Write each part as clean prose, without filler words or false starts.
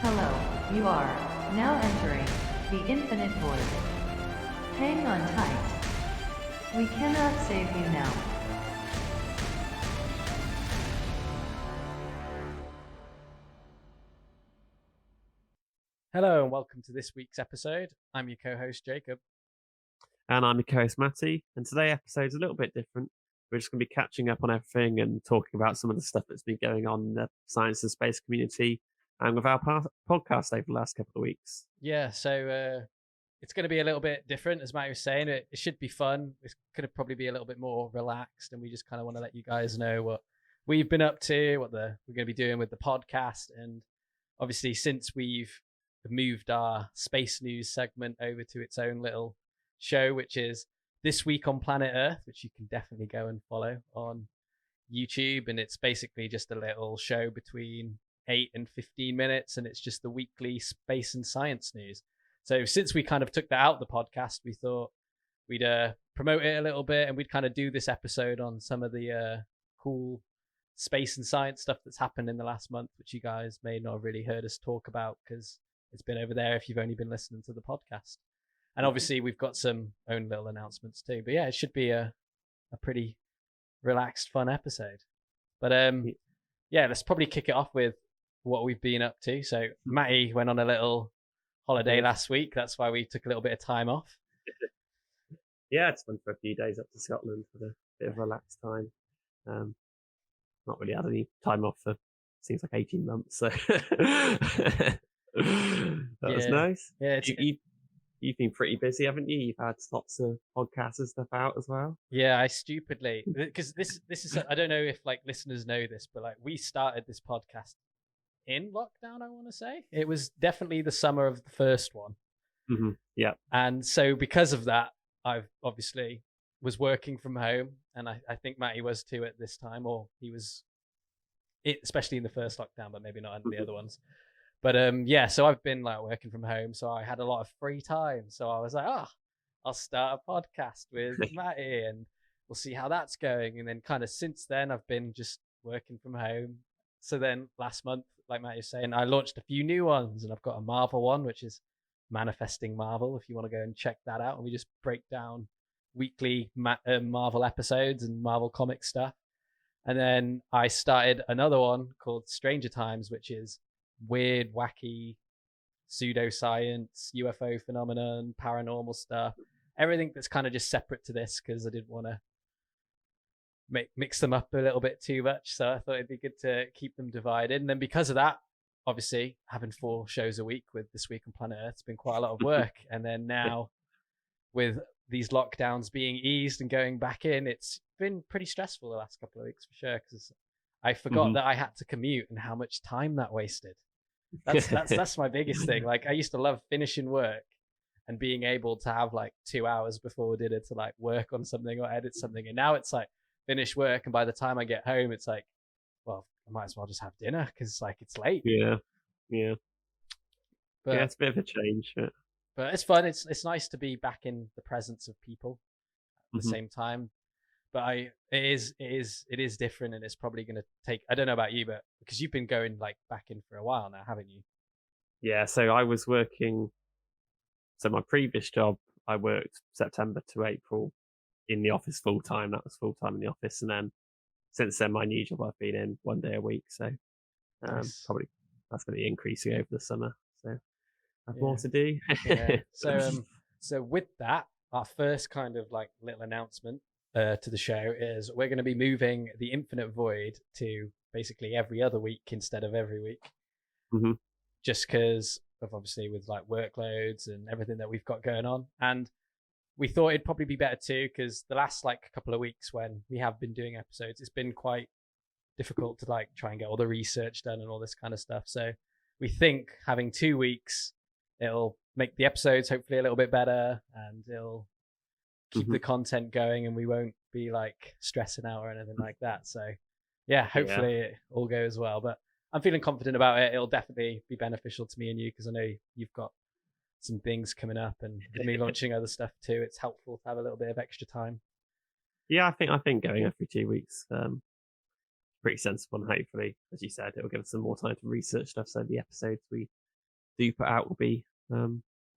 Hello, you are now entering the infinite void. Hang on tight. We cannot save you now. Hello and welcome to this week's episode. I'm your co-host Jacob. And I'm your co-host Matty. And today's episode's a little bit different. We're just going to be catching up on everything and talking about some of the stuff that's been going on in the science and space community and with our podcast over the last couple of weeks. Yeah, so it's going to be a little bit different, as Matty was saying. It should be fun. It's going to probably be a little bit more relaxed, and we just kind of want to let you guys know what we've been up to, what we're going to be doing with the podcast. And obviously, since we've moved our space news segment over to its own little show, which is This Week on Planet Earth, which you can definitely go and follow on YouTube. And it's basically just a little show between 8 and 15 minutes, and it's just the weekly space and science news. So since we kind of took that out of the podcast, we thought we'd promote it a little bit, and we'd kind of do this episode on some of the cool space and science stuff that's happened in the last month, which you guys may not have really heard us talk about because it's been over there if you've only been listening to the podcast. And obviously we've got some own little announcements too. But yeah, it should be a pretty relaxed, fun episode. But yeah, let's probably kick it off with what we've been up to. So Matty went on a little holiday last week. That's why we took a little bit of time off. Yeah, it's went for a few days up to Scotland for a bit of relaxed time. Not really had any time off for seems like 18 months, so that was nice. Yeah, you've been pretty busy, haven't you? You've had lots of podcasts and stuff out as well. Yeah, I stupidly, because this is I don't know if like listeners know this, but like we started this podcast in lockdown. I want to say it was definitely the summer of the first one. Mm-hmm. Yeah, and so because of that, I've obviously was working from home, and I think Matty was too at this time, or he was, especially in the first lockdown, but maybe not in the other ones. But yeah, so I've been like working from home, so I had a lot of free time. So I was like, I'll start a podcast with Matty, and we'll see how that's going. And then kind of since then, I've been just working from home. So then last month, like Matty was saying, I launched a few new ones, and I've got a Marvel one, which is Manifesting Marvel, if you want to go and check that out. And we just break down weekly Marvel episodes and Marvel comic stuff. And then I started another one called Stranger Times, which is weird, wacky pseudoscience, UFO phenomenon, paranormal stuff, everything that's kind of just separate to this, because I didn't want to mix them up a little bit too much. So I thought it'd be good to keep them divided. And then because of that, obviously having 4 shows a week with This Week on Planet Earth, it's been quite a lot of work. And then now with these lockdowns being eased and going back in, it's been pretty stressful the last couple of weeks for sure, because I forgot that I had to commute and how much time that wasted. That's my biggest thing. Like I used to love finishing work and being able to have like 2 hours before dinner to like work on something or edit something, and now it's like finish work, and by the time I get home it's like, well, I might as well just have dinner because like it's late. Yeah But it's a bit of a change, but it's fun. It's nice to be back in the presence of people at the same time. But it is different, and it's probably going to take, I don't know about you, but because you've been going like back in for a while now, haven't you? Yeah, so I was working, so my previous job, I worked September to April in the office full time. That was full time in the office. And then since then, my new job, I've been in 1 day a week. So probably that's going to be increasing over the summer. So I have more to do. Yeah. So with that, our first kind of like little announcement to the show is we're going to be moving the Infinite Void to basically every other week instead of every week. Mm-hmm. Just because of obviously with like workloads and everything that we've got going on. And we thought it'd probably be better too, because the last like couple of weeks when we have been doing episodes, it's been quite difficult to like try and get all the research done and all this kind of stuff. So we think having 2 weeks, it'll make the episodes hopefully a little bit better, and it'll keep the content going, and we won't be like stressing out or anything like that. So yeah, hopefully it all goes well. But I'm feeling confident about it. It'll definitely be beneficial to me and you, because I know you've got some things coming up, and me launching other stuff too. It's helpful to have a little bit of extra time. Yeah, I think going every 2 weeks, pretty sensible, and hopefully, as you said, it'll give us some more time to research stuff. So the episodes we do put out will be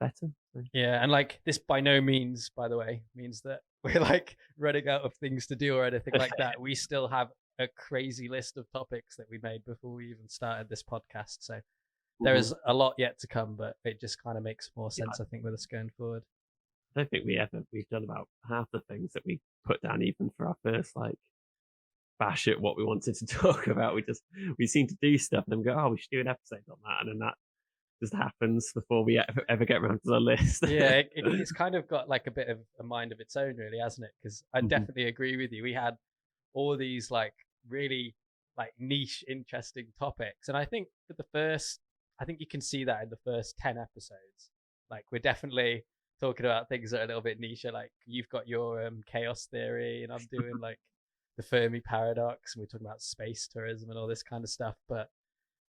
better. So. Yeah, and like this by no means, by the way, means that we're like running out of things to do or anything like that. We still have a crazy list of topics that we made before we even started this podcast. So there is a lot yet to come, but it just kind of makes more sense, I think, with us going forward. I don't think we've done about half the things that we put down even for our first like bash at what we wanted to talk about. We seem to do stuff and then go, oh, we should do an episode on that, and then that just happens before we ever get around to the list. Yeah, it's kind of got like a bit of a mind of its own, really, hasn't it? Because I definitely agree with you. We had all these like really like niche, interesting topics, and I think you can see that in the first 10 episodes. Like we're definitely talking about things that are a little bit niche. Like you've got your chaos theory, and I'm doing like the Fermi paradox, and we're talking about space tourism and all this kind of stuff. But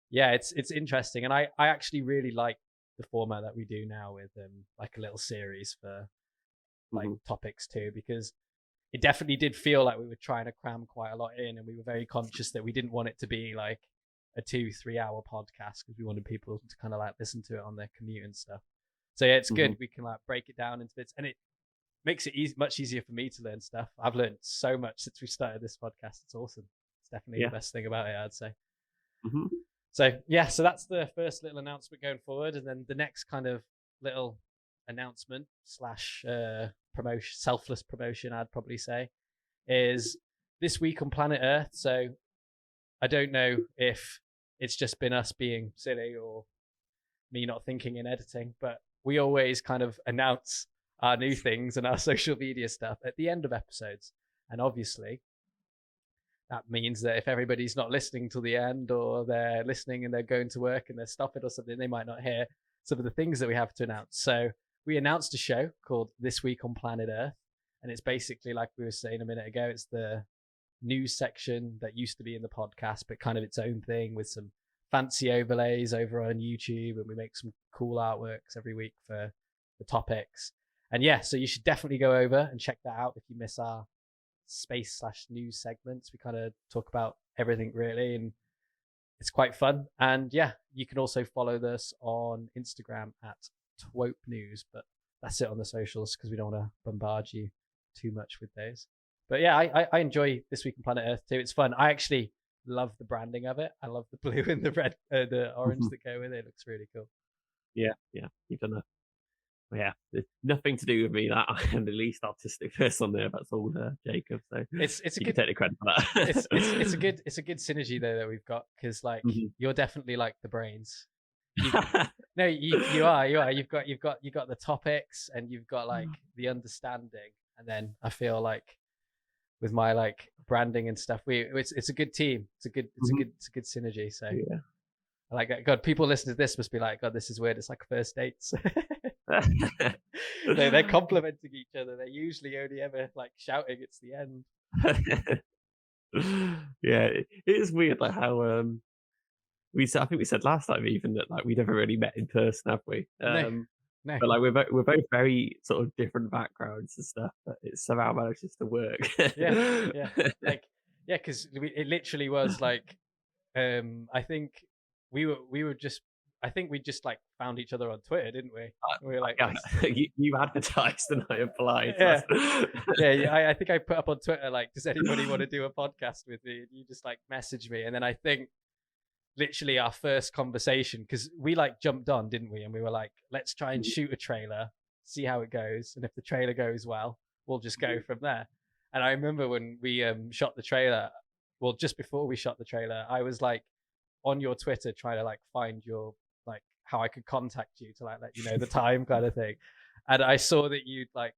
yeah, it's interesting, and I actually really like the format that we do now with like a little series for like topics too, because it definitely did feel like we were trying to cram quite a lot in, and we were very conscious that we didn't want it to be like a 2-3 hour podcast, because we wanted people to kind of like listen to it on their commute and stuff. So yeah, it's good. We can like break it down into bits, and it makes it much easier for me to learn stuff. I've learned so much since we started this podcast. It's awesome. It's definitely the best thing about it, I'd say. So yeah, so that's the first little announcement going forward, and then the next kind of little announcement / promotion, selfless promotion, I'd probably say, is this week on Planet Earth. So I don't know if it's just been us being silly or me not thinking in editing, but we always kind of announce our new things and our social media stuff at the end of episodes. And obviously that means that if everybody's not listening till the end, or they're listening and they're going to work and they're stopping or something, they might not hear some of the things that we have to announce. So we announced a show called This Week on Planet Earth. And it's basically, like we were saying a minute ago, it's the news section that used to be in the podcast, but kind of its own thing with some fancy overlays over on YouTube. And we make some cool artworks every week for the topics. And yeah, so you should definitely go over and check that out if you miss our space / news segments. We kind of talk about everything really, and it's quite fun. And yeah, you can also follow us on Instagram at Twope News, but that's it on the socials, because we don't want to bombard you too much with those. But yeah, I enjoy This Week on Planet Earth too. It's fun. I actually love the branding of it. I love the blue and the red, the orange that go with it. It looks really cool. Yeah, you've done a it's nothing to do with me. That I am the least artistic person on there. That's all Jacob. So it's a good, take the credit for that. it's a good synergy there that we've got, because like you're definitely like the brains. No, you are. You've got the topics, and you've got like the understanding, and then I feel like with my like branding and stuff, it's a good team. It's a good synergy. So yeah. I like that. God, people listening to this must be like, God, this is weird. It's like first dates. They're complimenting each other. They're usually only ever like shouting. It's the end. Yeah, it is weird, like how I think we said last time even that like we never really met in person, have we? No. But like we're both very sort of different backgrounds and stuff, but it somehow manages to work. yeah, like because it literally was like I think we just like found each other on Twitter, didn't we? We were like, you advertised and I applied. Yeah. I think I put up on Twitter like, does anybody want to do a podcast with me? And you just like messaged me, and then I think literally our first conversation, because we like jumped on, didn't we? And we were like, let's try and shoot a trailer, see how it goes, and if the trailer goes well, we'll just go from there. And I remember when we shot the trailer, well, just before we shot the trailer, I was like on your Twitter trying to like find your like how I could contact you to like let you know the time kind of thing. And I saw that you'd like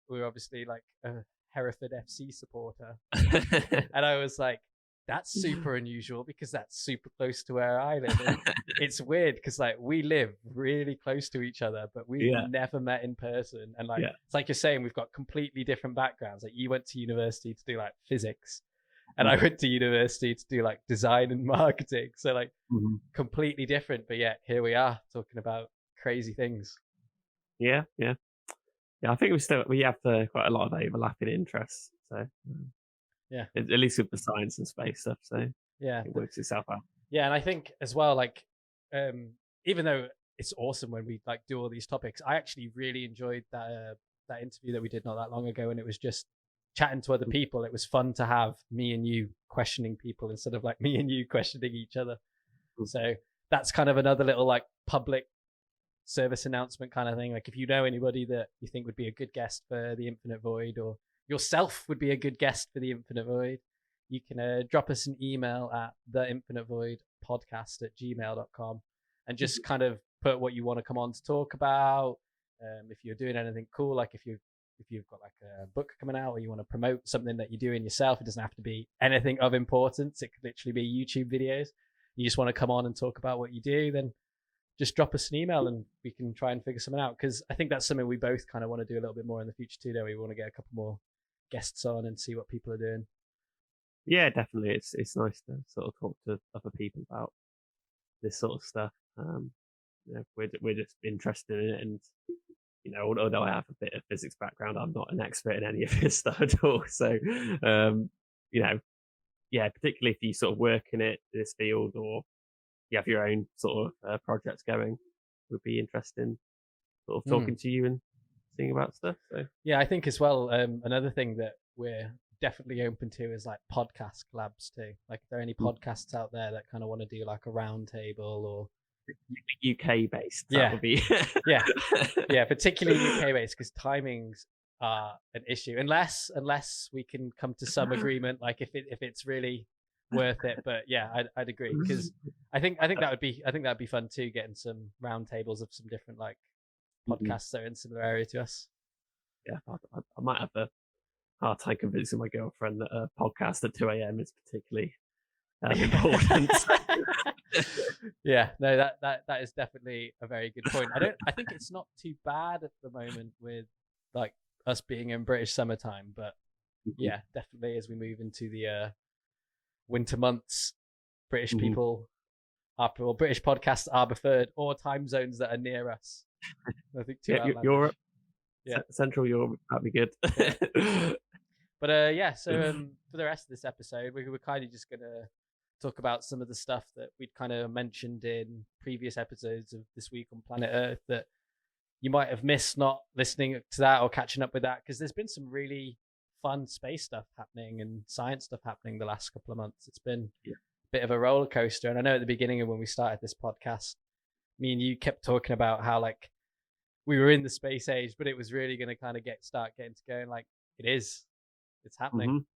were obviously like a Hereford FC supporter. And I was like, that's super unusual, because that's super close to where I live. And it's weird because like we live really close to each other, but we've never met in person. And like it's like you're saying, we've got completely different backgrounds. Like you went to university to do like physics, and I went to university to do like design and marketing. So like completely different, but yet here we are talking about crazy things. Yeah. I think we have quite a lot of overlapping interests. So yeah, at least with the science and space stuff. So yeah, it works itself out. Yeah, and I think as well, like even though it's awesome when we like do all these topics. I actually really enjoyed that interview that we did not that long ago, and it was just chatting to other people. It was fun to have me and you questioning people instead of like me and you questioning each other. So that's kind of another little like public service announcement kind of thing. Like if you know anybody that you think would be a good guest for the Infinite Void, or yourself would be a good guest for the Infinite Void, you can drop us an email at theinfinitevoidpodcast@gmail.com and just kind of put what you want to come on to talk about. If you're doing anything cool, like if you've got like a book coming out, or you want to promote something that you're doing yourself, it doesn't have to be anything of importance. It could literally be YouTube videos. You just want to come on and talk about what you do, then just drop us an email and we can try and figure something out. Because I think that's something we both kind of want to do a little bit more in the future too, though. We want to get a couple more guests on and see what people are doing. Yeah, definitely. It's nice to sort of talk to other people about this sort of stuff. We're just interested in it, and although I have a bit of physics background, I'm not an expert in any of this stuff at all. So, particularly if you sort of work in this field, or you have your own sort of projects going, would be interesting sort of talking to you and seeing about stuff. So yeah, I think as well, another thing that we're definitely open to is like podcast collabs too. Like if there are any podcasts out there that kind of want to do like a round table, or UK based, yeah, that would be yeah, particularly UK based, because timings are an issue unless we can come to some agreement, like if it's really worth it. But yeah, I'd agree, because I think that'd be fun too, getting some round tables of some different like podcasts that are in similar area to us. Yeah, I might have a hard time convincing my girlfriend that a podcast at 2 a.m. is particularly important. Yeah, no, that is definitely a very good point. I think it's not too bad at the moment with like us being in British summertime, but yeah, definitely as we move into the winter months, British people British podcasts are preferred, or time zones that are near us. I think Europe, Central Europe, that'd be good. But so for the rest of this episode, we're kind of just gonna talk about some of the stuff that we'd kind of mentioned in previous episodes of This Week on Planet Earth that you might have missed not listening to that or catching up with that, because there's been some really fun space stuff happening and science stuff happening the last couple of months. It's been a bit of a roller coaster. And I know at the beginning of when we started this podcast, me and you kept talking about how like we were in the space age, but it was really going to kind of start getting to going. Like it's happening.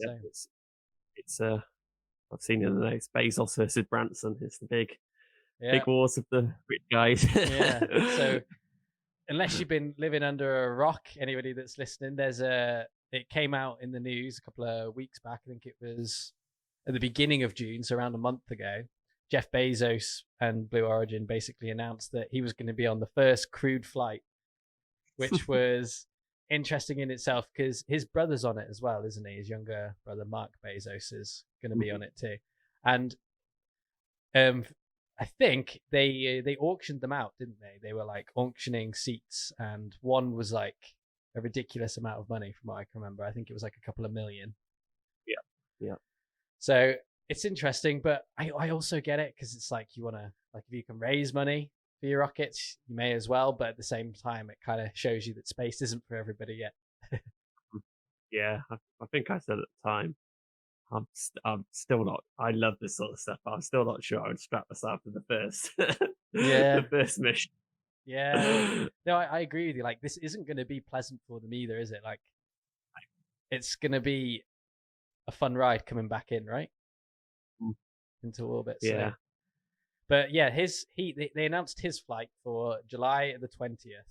Yeah, so it's I've seen it in the next Bezos versus Branson. It's the big wars of the rich guys. Yeah. So unless you've been living under a rock, anybody that's listening, it came out in the news a couple of weeks back. I think it was at the beginning of June, so around a month ago. Jeff Bezos and Blue Origin basically announced that he was going to be on the first crewed flight, which was interesting in itself because his brother's on it as well, isn't he? His younger brother, Mark Bezos, is going to be on it too. And I think they auctioned them out, didn't they? They were like auctioning seats, and one was like a ridiculous amount of money from what I can remember. I think it was like a couple of million. Yeah. So it's interesting, but I also get it, because it's like you want to, like, if you can raise money for your rockets, you may as well. But at the same time, it kind of shows you that space isn't for everybody yet. Yeah, I think I said at the time, I'm still not. I love this sort of stuff, but I'm still not sure I would strap myself to the first, the first mission. Yeah, no, I agree with you. Like, this isn't going to be pleasant for them either, is it? Like, it's going to be a fun ride coming back in, right? Into orbit. Yeah. So. But yeah, they announced his flight for July the 20th,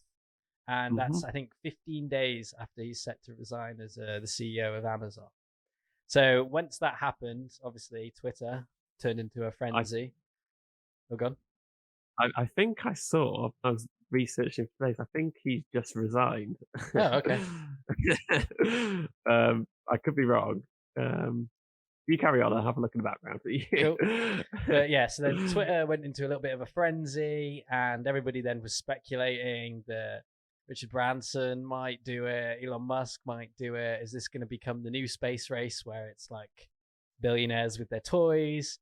and that's I think 15 days after he's set to resign as the CEO of Amazon. So once that happened, obviously Twitter turned into a frenzy. Gone. I think I was researching for this. I think he's just resigned. Oh, okay. I could be wrong. You carry on. I'll have a look in the background for you. Cool. But yeah, so then Twitter went into a little bit of a frenzy, and everybody then was speculating that Richard Branson might do it, Elon Musk might do it. Is this going to become the new space race where it's like billionaires with their toys?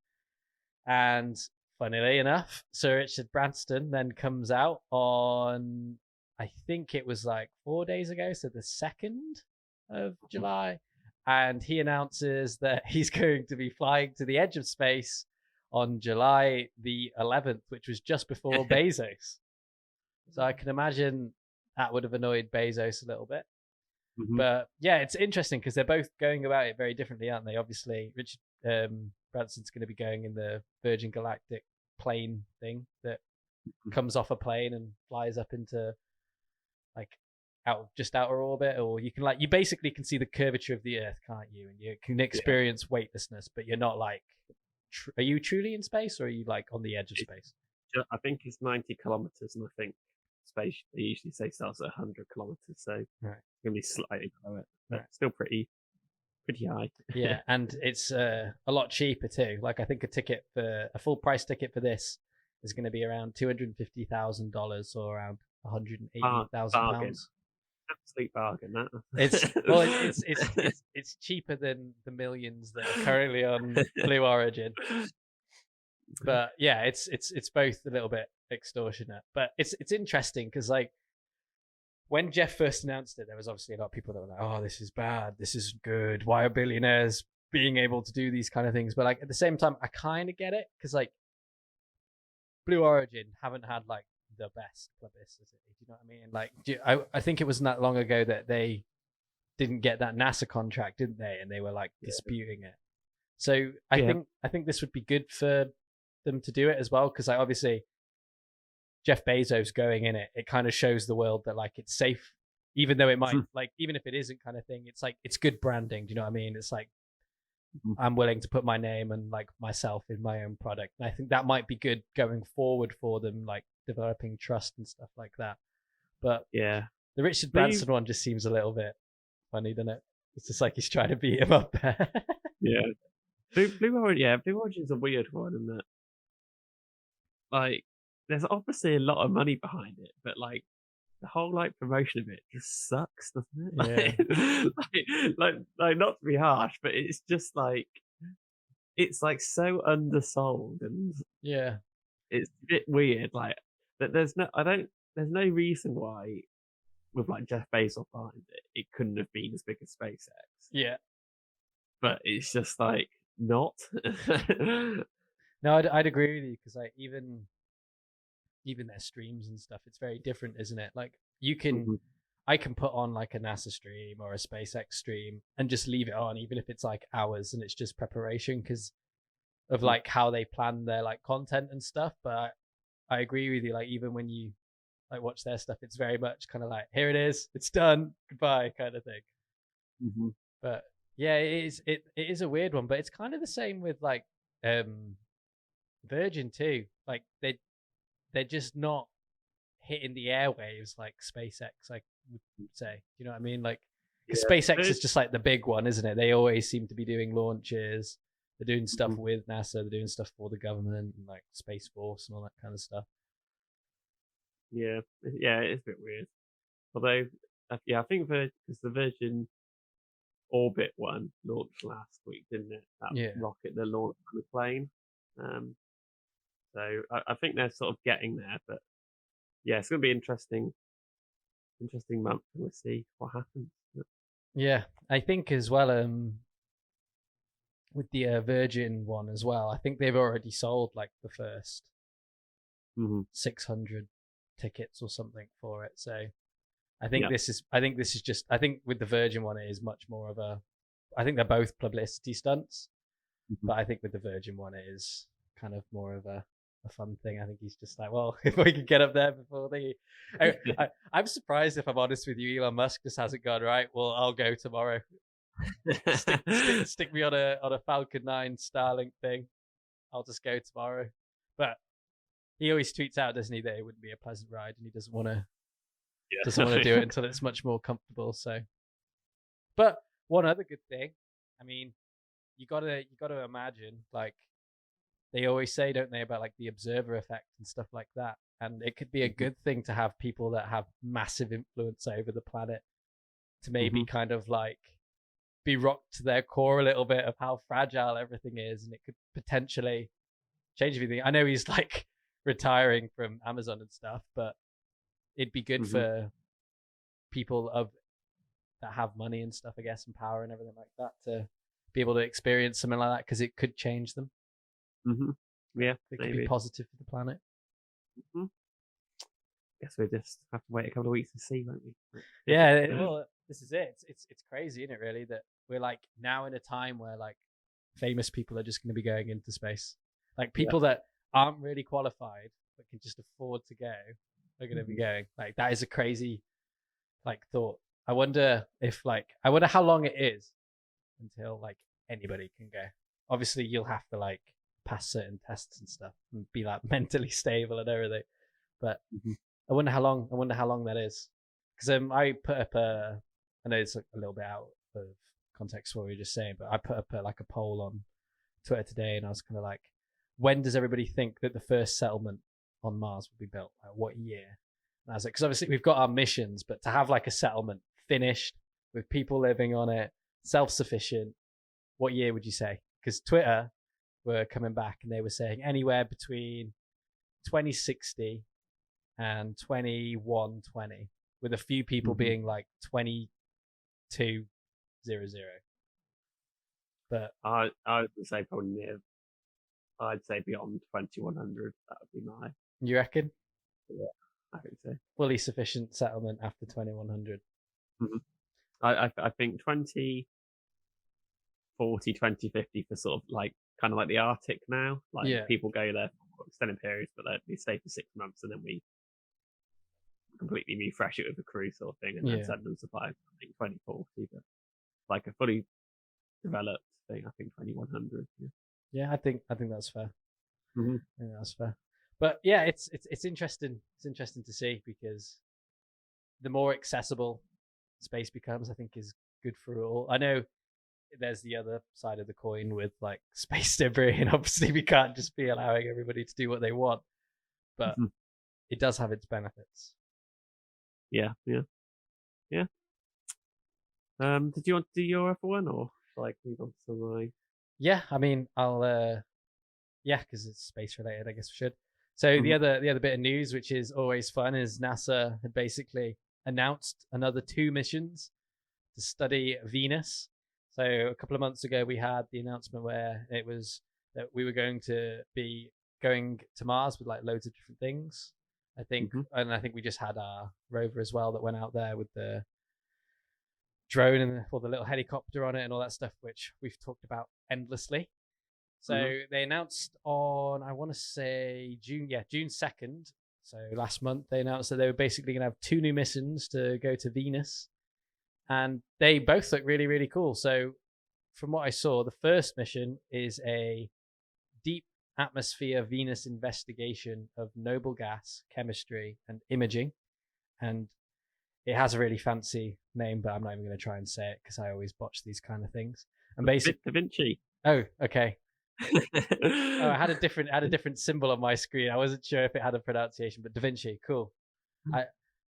And funnily enough, Sir Richard Branson then comes out on, I think it was like 4 days ago, so the 2nd of July, and he announces that he's going to be flying to the edge of space on July the 11th, which was just before Bezos. So I can imagine that would have annoyed Bezos a little bit. But yeah, it's interesting because they're both going about it very differently, aren't they? Obviously, Richard Branson's going to be going in the Virgin Galactic plane thing that comes off a plane and flies up into like outer orbit, or you basically can see the curvature of the Earth, can't you? And you can experience weightlessness, but you're not like, are you truly in space, or are you like on the edge of space? I think it's 90 kilometers, and I think space they usually say starts at 100 kilometers, so it's gonna be slightly below it, but still pretty high. Yeah, and it's a lot cheaper too. Like I think a full price ticket for this is going to be around $250,000 or around £180,000. Absolute bargain, that. It's cheaper than the millions that are currently on Blue Origin. But yeah, it's both a little bit extortionate. But it's interesting because like when Jeff first announced it, there was obviously a lot of people that were like, "Oh, this is bad. This isn't good. Why are billionaires being able to do these kind of things?" But like at the same time, I kind of get it because like Blue Origin haven't had like the best publicity. Do you know what I mean? Like, I think it wasn't that long ago that they didn't get that NASA contract, didn't they? And they were like disputing it. So I think this would be good for them to do it as well, because like obviously Jeff Bezos going in it kind of shows the world that like it's safe, even though it might like, even if it isn't kind of thing, it's like it's good branding. Do you know what I mean? It's like I'm willing to put my name and like myself in my own product, and I think that might be good going forward for them, like developing trust and stuff like that. But yeah, the Richard Branson one just seems a little bit funny, doesn't it? It's just like he's trying to beat him up there. Yeah. Blue Origin's a weird one, isn't it? Like, there's obviously a lot of money behind it, but like the whole like promotion of it just sucks, doesn't it? Like not to be harsh, but it's just like it's like so undersold, and yeah, it's a bit weird. Like that, there's no reason why with like Jeff Bezos behind it couldn't have been as big as SpaceX. Yeah, but it's just like not. No, I'd agree with you, because like even their streams and stuff, it's very different, isn't it? Like you can, I can put on like a NASA stream or a SpaceX stream and just leave it on, even if it's like hours and it's just preparation because of like how they plan their like content and stuff. But I agree with you. Like even when you like watch their stuff, it's very much kind of like, here it is, it's done, goodbye kind of thing. But yeah, it is a weird one, but it's kind of the same with like Virgin too. Like they're just not hitting the airwaves like SpaceX, I would say. You know what I mean? Like, because SpaceX is just like the big one, isn't it? They always seem to be doing launches. They're doing stuff with NASA. They're doing stuff for the government and like Space Force and all that kind of stuff. Yeah, it's a bit weird. Although, I think because the Virgin Orbit one launched last week, didn't it? That rocket that launched on the plane. So I think they're sort of getting there, but yeah, it's going to be interesting month. We'll see what happens. Yeah, I think as well, with the Virgin one as well, I think they've already sold like the first 600 tickets or something for it. So I think this is just, I think with the Virgin one, it is much more of I think they're both publicity stunts, but I think with the Virgin one, it is kind of more of a fun thing. I think he's just like, well, if we can get up there before I'm surprised, if I'm honest with you, Elon Musk just hasn't gone, right, well, I'll go tomorrow. stick me on a Falcon 9 Starlink thing. I'll just go tomorrow. But he always tweets out, doesn't he, that it wouldn't be a pleasant ride, and he doesn't want to do it until it's much more comfortable. So, but one other good thing, I mean, you gotta imagine, like they always say, don't they, about like the observer effect and stuff like that, and it could be a good thing to have people that have massive influence over the planet to maybe kind of like be rocked to their core a little bit of how fragile everything is, and it could potentially change everything. I know he's like retiring from Amazon and stuff, but it'd be good for people that have money and stuff, I guess, and power and everything like that to be able to experience something like that, because it could change them. Yeah, it could be positive for the planet. Guess we just have to wait a couple of weeks to see, won't we? Yeah, well, this is it. It's crazy, isn't it? Really, that we're like now in a time where like famous people are just going to be going into space. Like people that aren't really qualified but can just afford to go are going to be going. Like that is a crazy like thought. I wonder how long it is until like anybody can go. Obviously, you'll have to like pass certain tests and stuff and be like mentally stable and everything. But I wonder how long that is. Because I put up I know it's like a little bit out of context what we were just saying, but I put up like a poll on Twitter today, and I was kind of like, when does everybody think that the first settlement on Mars will be built? Like what year? And I was like, because obviously we've got our missions, but to have like a settlement finished with people living on it, self-sufficient, what year would you say? Because Twitter were coming back and they were saying anywhere between 2060 and 2120, with a few people being like 2200. But I would say probably near. I'd say beyond 2100. That would be my. You reckon? Yeah, I think so. Fully sufficient settlement after 2100. I think 2040, 2050 for sort of like kind of like the Arctic now. Like people go there for extended periods, but they stay for 6 months and then we completely refresh it with a crew sort of thing, and then send them supply. I think 2040, but like a fully developed thing, I think 2100. Yeah, I think that's fair. I think that's fair. But yeah, it's interesting. It's interesting to see, because the more accessible space becomes, I think is good for all. I know there's the other side of the coin with like space debris, and obviously we can't just be allowing everybody to do what they want, but it does have its benefits. Yeah. Did you want to do your other one, or like move on to my? Yeah, I mean, I'll because it's space related, I guess we should. So the other bit of news, which is always fun, is NASA had basically announced another 2 missions to study Venus. So a couple of months ago, we had the announcement where it was that we were going to be going to Mars with like loads of different things. I think, and I think we just had our rover as well that went out there with the drone and the little helicopter on it and all that stuff, which we've talked about endlessly. So they announced on, I want to say June 2nd. So last month, they announced that they were basically going to have 2 new missions to go to Venus. And they both look really, really cool. So from what I saw, the first mission is a deep atmosphere Venus investigation of noble gas, chemistry, and imaging. And it has a really fancy name, but I'm not even going to try and say it because I always botch these kind of things. And basically, Da Vinci. Oh, okay. I had a different symbol on my screen. I wasn't sure if it had a pronunciation, but Da Vinci, cool.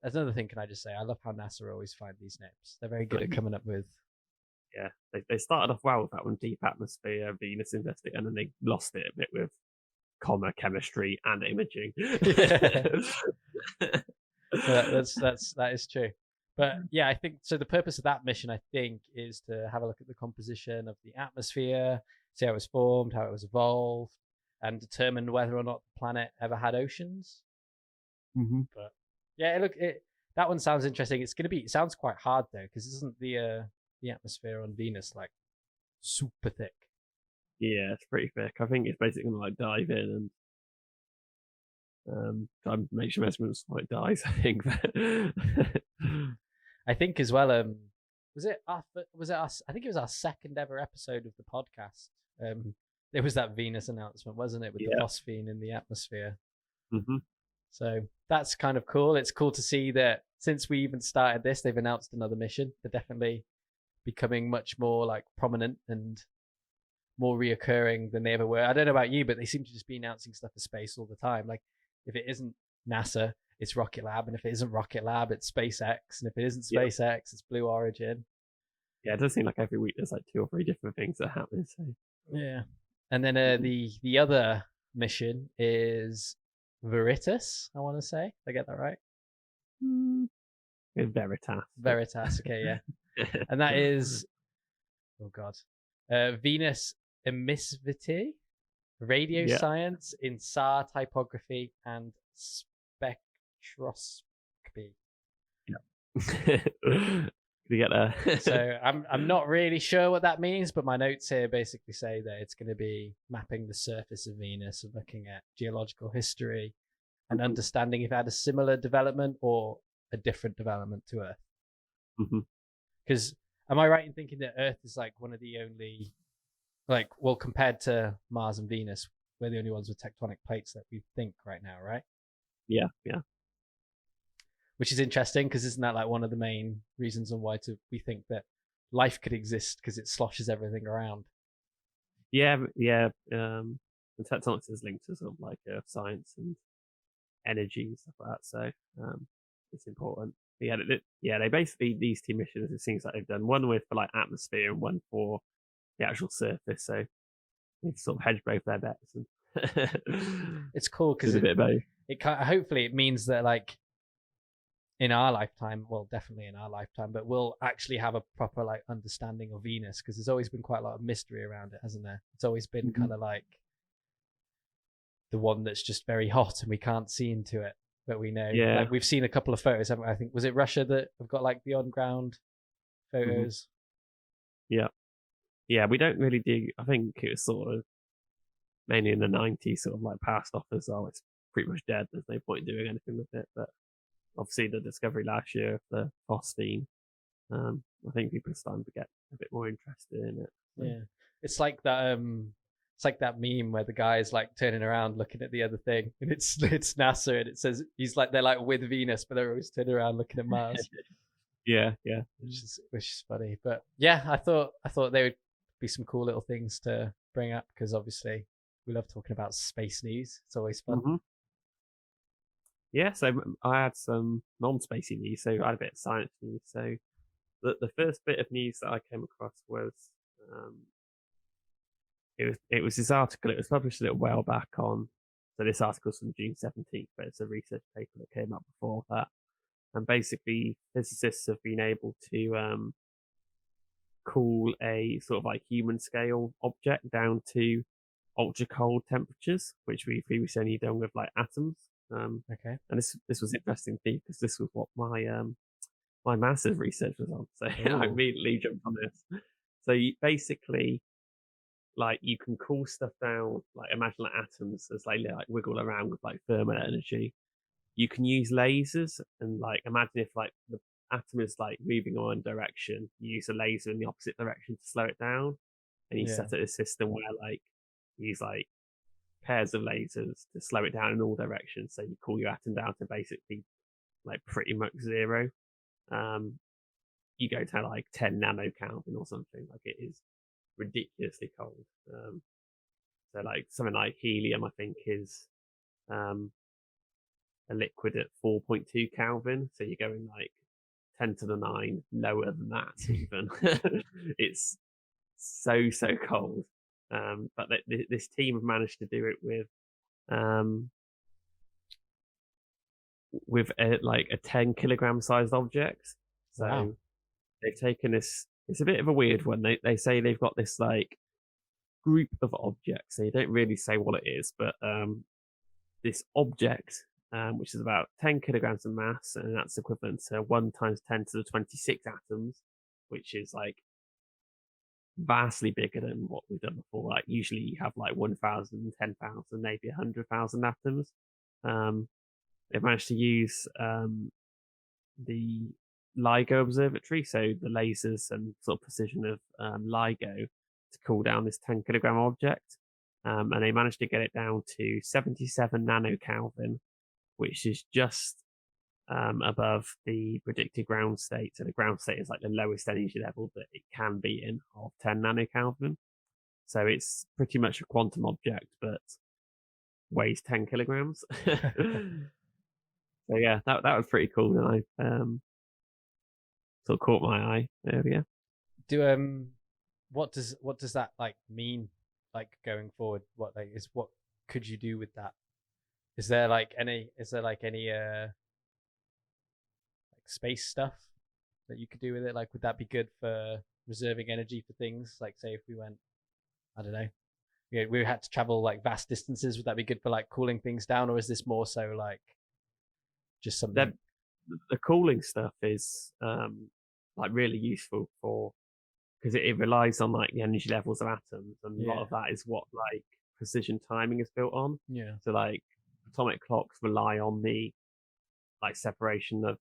That's another thing. Can I just say, I love how NASA always find these names. They're very good at coming up with. Yeah, they started off well with that one, deep atmosphere, Venus investigation, and then they lost it a bit with chemistry and imaging. That is true. But yeah, I think so. The purpose of that mission, I think, is to have a look at the composition of the atmosphere, see how it was formed, how it was evolved, and determine whether or not the planet ever had oceans. But yeah, that one sounds interesting. It sounds quite hard though, because isn't the atmosphere on Venus like super thick? Yeah, it's pretty thick. I think it's basically gonna like dive in and make some measurements before it dies. I think. I think as well. Was it us? I think it was our second ever episode of the podcast. There was that Venus announcement, wasn't it, with the phosphine in the atmosphere? So that's kind of cool. It's cool to see that since we even started this, they've announced another mission. They're definitely becoming much more like prominent and more reoccurring than they ever were. I don't know about you, but they seem to just be announcing stuff for space all the time. Like if it isn't NASA, it's Rocket Lab, and if it isn't Rocket Lab, it's SpaceX, and if it isn't SpaceX, it's Blue Origin. Yeah, it does seem like every week there's like 2 or 3 different things that happen. So. Yeah, and then the other mission is Veritas, I want to say. Did I get that right? Veritas. Veritas, okay, yeah. And that is, oh God, Venus emissivity, radio science in SAR typography and spectroscopy. You get there. So I'm not really sure what that means, but my notes here basically say that it's going to be mapping the surface of Venus and looking at geological history and understanding if it had a similar development or a different development to Earth. Because am I right in thinking that Earth is like one of the only, like, well, compared to Mars and Venus, we're the only ones with tectonic plates that we think right now, right? Yeah. Which is interesting because isn't that like one of the main reasons on why we think that life could exist, because it sloshes everything around? Yeah. And tectonics is linked to sort of like earth science and energy and stuff like that. So it's important. But they basically, these two missions, it seems like they've done one with for like atmosphere and one for the actual surface. So they sort of hedge both their bets. And it's cool because a bit of both. Hopefully it means that like in our lifetime, well, definitely in our lifetime, but we'll actually have a proper like understanding of Venus, because there's always been quite a lot of mystery around it, hasn't there? It's always been kind of like the one that's just very hot and we can't see into it, but we know. Yeah. Like, we've seen a couple of photos, haven't we? I think, was it Russia that have got like the on-ground photos? Yeah, we don't really do. I think it was sort of mainly in the 90s, sort of like passed off as, oh, it's pretty much dead. There's no point in doing anything with it. But obviously, the discovery last year of the phosphine, I think people are starting to get a bit more interested in it. So. Yeah, it's like that. It's like that meme where the guy's like turning around looking at the other thing, and it's NASA, and it says they're like with Venus, but they're always turning around looking at Mars. Yeah, which is funny. But yeah, I thought they would be some cool little things to bring up, because obviously we love talking about space news. It's always fun. Yeah, so I had some non-spacey news, so I had a bit of science news. So the first bit of news that I came across was it was this article. It was published a little while back on. So this article's from June 17th, but it's a research paper that came up before that. And basically, physicists have been able to cool a sort of like human scale object down to ultra cold temperatures, which we previously only done with like atoms. Okay. And this was interesting to me because this was what my master's research was on. So I immediately jumped on this. So basically, like, you can cool stuff down. Like, imagine like atoms as like wiggle around with like thermal energy. You can use lasers, and like imagine if like the atom is like moving in one direction, you use a laser in the opposite direction to slow it down, and you set up a system where like you use like pairs of lasers to slow it down in all directions. So you cool your atom down to basically like pretty much zero. You go to like 10 nanokelvin or something. Like, it is ridiculously cold. So like something like helium, I think, is a liquid at 4.2 Kelvin. So you're going like 10 to the 9 lower than that even. It's so cold. But this team have managed to do it with a 10 kilogram sized object. So they've taken this. It's a bit of a weird one. They say they've got this like group of objects. They don't really say what it is, but this object, which is about 10 kilograms of mass, and that's equivalent to 1 times 10 to the 26 atoms, which is like vastly bigger than what we've done before. Like, usually you have like 1,000, 10,000, maybe 100,000 atoms. They've managed to use the LIGO observatory, so the lasers and sort of precision of LIGO, to cool down this 10 kilogram object. And they managed to get it down to 77 nanokelvin, which is just above the predicted ground state. So the ground state is like the lowest energy level that it can be in, of 10 nanokelvin. So it's pretty much a quantum object, but weighs 10 kilograms. So yeah, that was pretty cool, and I sort of caught my eye earlier. What does that like mean, like going forward? What could you do with that? Is there like any like space stuff that you could do with it? Like, would that be good for reserving energy for things? Like, say if we went, I don't know, we had to travel like vast distances, would that be good for like cooling things down, or is this more so like just something? The cooling stuff is like really useful for, because it relies on like the energy levels of atoms, and a lot of that is what like precision timing is built on. Yeah. So like atomic clocks rely on the like separation of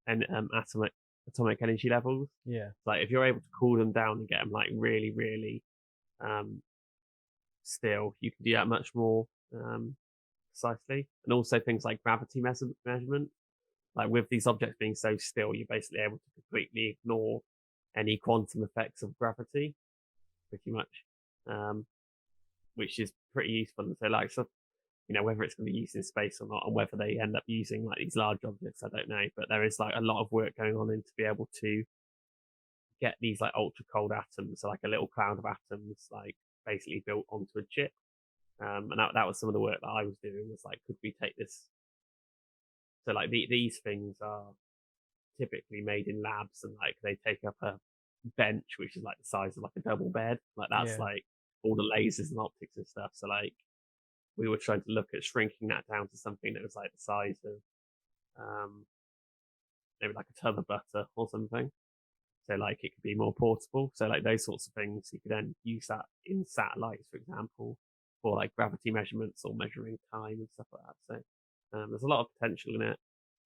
atomic energy levels. Yeah. Like if you're able to cool them down and get them like really still, you can do that much more precisely. And also things like gravity measurement. Like with these objects being so still, you're basically able to completely ignore any quantum effects of gravity, pretty much, which is pretty useful. And so like, so, you know, whether it's going to be used in space or not, and whether they end up using like these large objects, I don't know. But there is like a lot of work going on in to be able to get these like ultra cold atoms, so like a little cloud of atoms, like basically built onto a chip. And that was some of the work that I was doing, was like, could we take this? So like these things are typically made in labs, and like they take up a bench which is like the size of like a double bed. Like that's like all the lasers and optics and stuff. So like we were trying to look at shrinking that down to something that was like the size of maybe like a ton of butter or something. So like it could be more portable. So like those sorts of things, you could then use that in satellites, for example, for like gravity measurements or measuring time and stuff like that. So there's a lot of potential in it.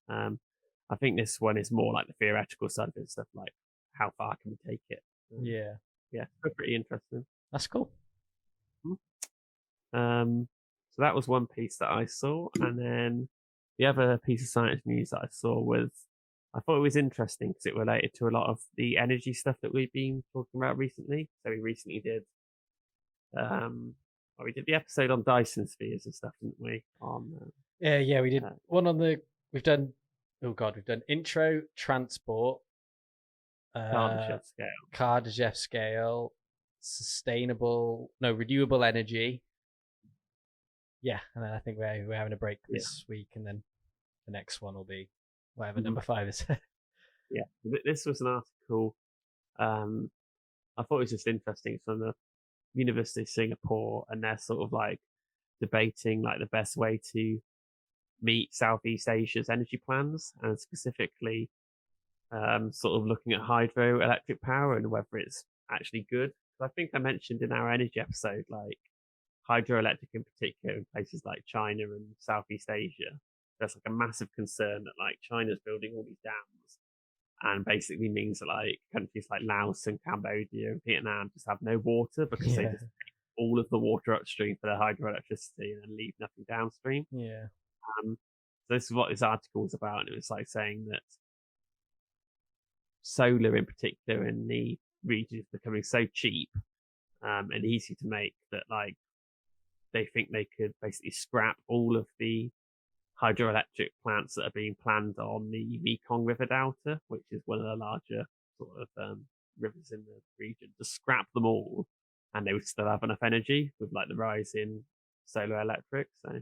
I think this one is more like the theoretical side of it, stuff like how far can we take it. Yeah, it's pretty interesting. That's cool. So that was one piece that I saw, and then the other piece of science news that I saw was, I thought it was interesting because it related to a lot of the energy stuff that we've been talking about recently. So we recently did we did the episode on Dyson spheres and stuff, didn't we? Yeah, we did one on the. We've done intro, transport, Kardashev scale, renewable energy. Yeah, and then I think we're having a break this week, and then the next one will be whatever number 5 is. Yeah, this was an article. I thought it was just interesting. It's from the University of Singapore, and they're sort of like debating like the best way to meet Southeast Asia's energy plans, and specifically sort of looking at hydroelectric power and whether it's actually good. I think I mentioned in our energy episode, like hydroelectric in particular in places like China and Southeast Asia, there's like a massive concern that like China's building all these dams, and basically means that like countries like Laos and Cambodia and Vietnam just have no water because they just take all of the water upstream for their hydroelectricity and then leave nothing downstream. So this is what this article was about, and it was like saying that solar in particular in the region is becoming so cheap and easy to make that like they think they could basically scrap all of the hydroelectric plants that are being planned on the Mekong River Delta, which is one of the larger sort of rivers in the region, to scrap them all, and they would still have enough energy with like the rise in solar electric. So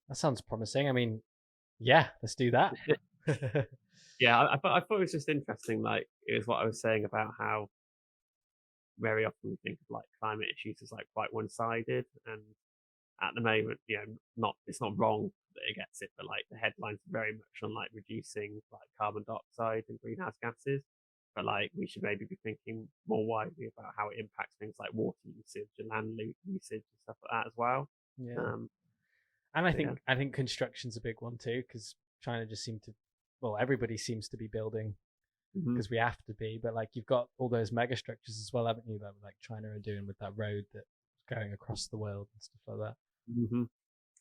that sounds promising. I mean, yeah, let's do that. Yeah, I thought it was just interesting. Like it was what I was saying about how very often we think of like climate issues as like quite one-sided, and at the moment, you know, it's not wrong that it gets it, but like the headlines are very much on like reducing like carbon dioxide and greenhouse gases, but like we should maybe be thinking more widely about how it impacts things like water usage and land usage and stuff like that as well. And I think construction's a big one too, because China just everybody seems to be building because we have to be, but like you've got all those mega structures as well, haven't you, that like China are doing with that road that's going across the world and stuff like that.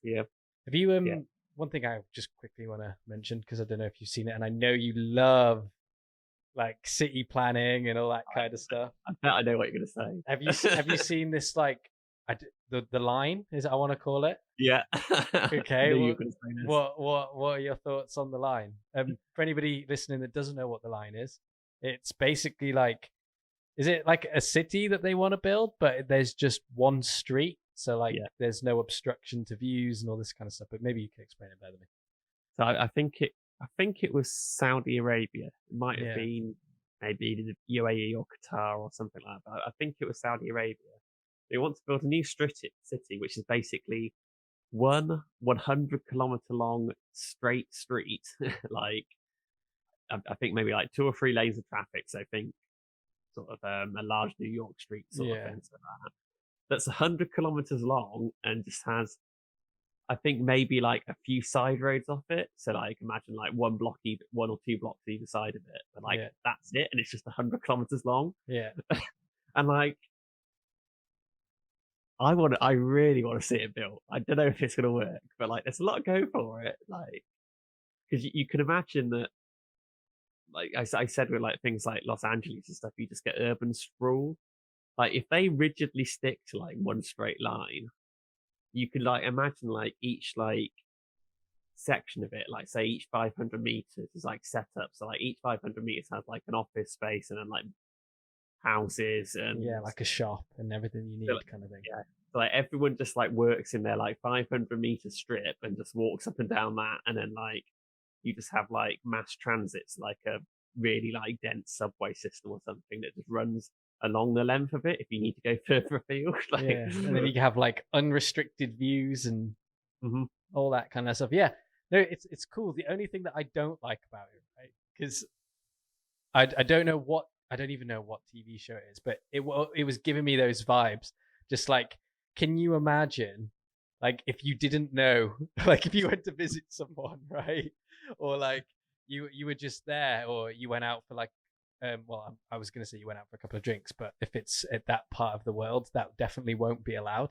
Yeah. Have you one thing I just quickly want to mention, because I don't know if you've seen it, and I know you love like city planning and all that kind of stuff. I bet I know what you're going to say. Have you seen this like the line, is it, I want to call it? Yeah. Okay. What are your thoughts on the line? For anybody listening that doesn't know what the line is, it's basically like, is it like a city that they want to build, but there's just one street So like Yeah. there's no obstruction to views and all this kind of stuff. But maybe you can explain it better than me. So I think it was Saudi Arabia. It might have Yeah. been maybe the UAE or Qatar or something like that. I think it was Saudi Arabia. They want to build a new city, which is basically one 100-kilometer long straight street. Like I think maybe like 2 or 3 lanes of traffic. So I think sort of a large New York street sort of thing. So that's 100 kilometers long and just has, I think, maybe like a few side roads off it. So like imagine like one or two blocks either side of it. But like that's it, and it's just 100 kilometers long. Yeah. And like I really want to see it built. I don't know if it's gonna work, but like there's a lot to go for it. Like because you can imagine that, like I said with like things like Los Angeles and stuff, you just get urban sprawl. Like if they rigidly stick to like one straight line, you could like imagine like each like section of it, like say each 500 meters is like set up. So like each 500 meters has like an office space and then like houses and like a shop and everything you need, kind of thing. Yeah. So like everyone just like works in their like 500-meter strip and just walks up and down that, and then like you just have like mass transits, like a really like dense subway system or something that just runs along the length of it if you need to go further afield. Like, and then you can have like unrestricted views and all that kind of stuff. Yeah, no, it's cool. The only thing that I don't like about it, right, because I don't even know what TV show it is, but it was giving me those vibes. Just like, can you imagine, like, if you didn't know, like, if you went to visit someone, right, or like you were just there, or you went out for like, well, I was going to say you went out for a couple of drinks, but if it's at that part of the world, that definitely won't be allowed.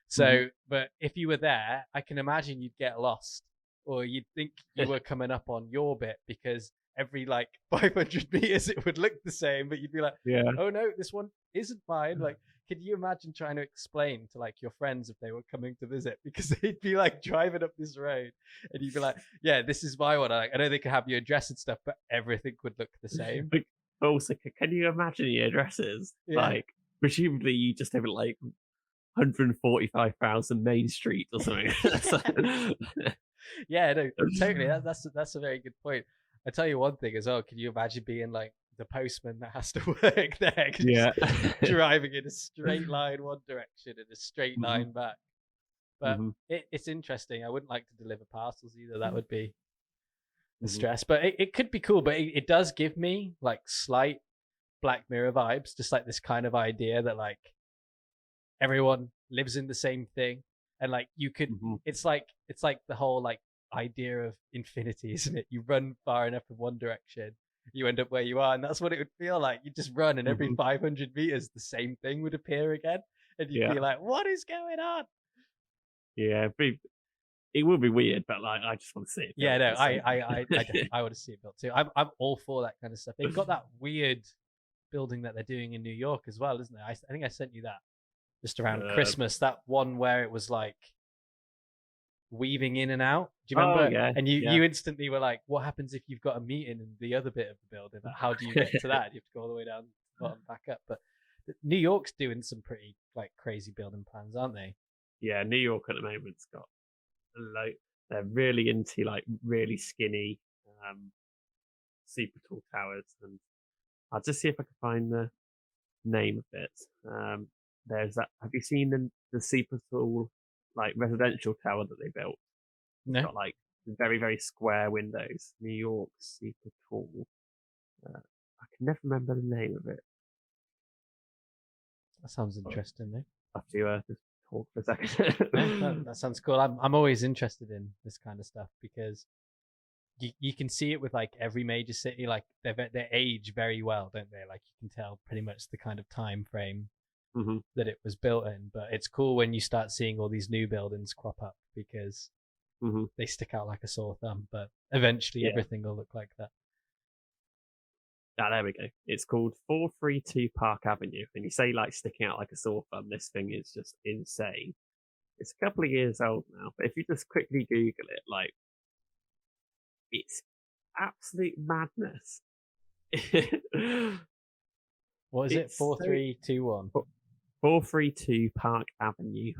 So, but if you were there, I can imagine you'd get lost, or you'd think you were coming up on your bit, because every like 500 meters it would look the same, but you'd be like, oh no, this one isn't mine. Like, could you imagine trying to explain to like your friends if they were coming to visit, because they'd be like driving up this road and you'd be like, yeah, this is my one. I know they could have your address and stuff, but everything would look the same. Like, also, can you imagine your addresses? Like, presumably you just have like 145,000 Main Street or something. Yeah, no, totally. That's a very good point. I tell you one thing as well. Can you imagine being like the postman that has to work there? Yeah, driving in a straight line one direction and a straight line back. But it's interesting. I wouldn't like to deliver parcels either. That would be the stress. But it could be cool. But it does give me like slight Black Mirror vibes. Just like this kind of idea that like everyone lives in the same thing, and like you could. It's like the whole like idea of infinity, isn't it? You run far enough in one direction, you end up where you are, and that's what it would feel like. You just run, and every 500 meters the same thing would appear again, and you'd be like, what is going on? Yeah, it would be weird, but like I just want to see it. Yeah, no, I want to see it built too. I'm all for that kind of stuff. They've got that weird building that they're doing in New York as well, isn't it? I think I sent you that just around Christmas, that one where it was like weaving in and out. Do you remember? And you instantly were like, what happens if you've got a meeting in the other bit of the building? Like, how do you get to that? You have to go all the way down, bottom, back up. But New York's doing some pretty like crazy building plans, aren't they? Yeah, New York at the moment's got like, they're really into like really skinny, super tall towers, and I'll just see if I can find the name of it. There's that. Have you seen the super tall like residential tower that they built? No. It's got like very, very square windows. New York super tall. I can never remember the name of it. That sounds interesting, though. I'll have to just talk for a second. that sounds cool. I'm always interested in this kind of stuff, because you can see it with like every major city. Like they age very well, don't they? Like you can tell pretty much the kind of time frame that it was built in. But it's cool when you start seeing all these new buildings crop up, because they stick out like a sore thumb. But eventually everything will look like that. There we go. It's called 432 Park Avenue. And you say like sticking out like a sore thumb, this thing is just insane. It's a couple of years old now, but if you just quickly Google it, like, it's absolute madness. What is it? 4321. 432 Park Avenue.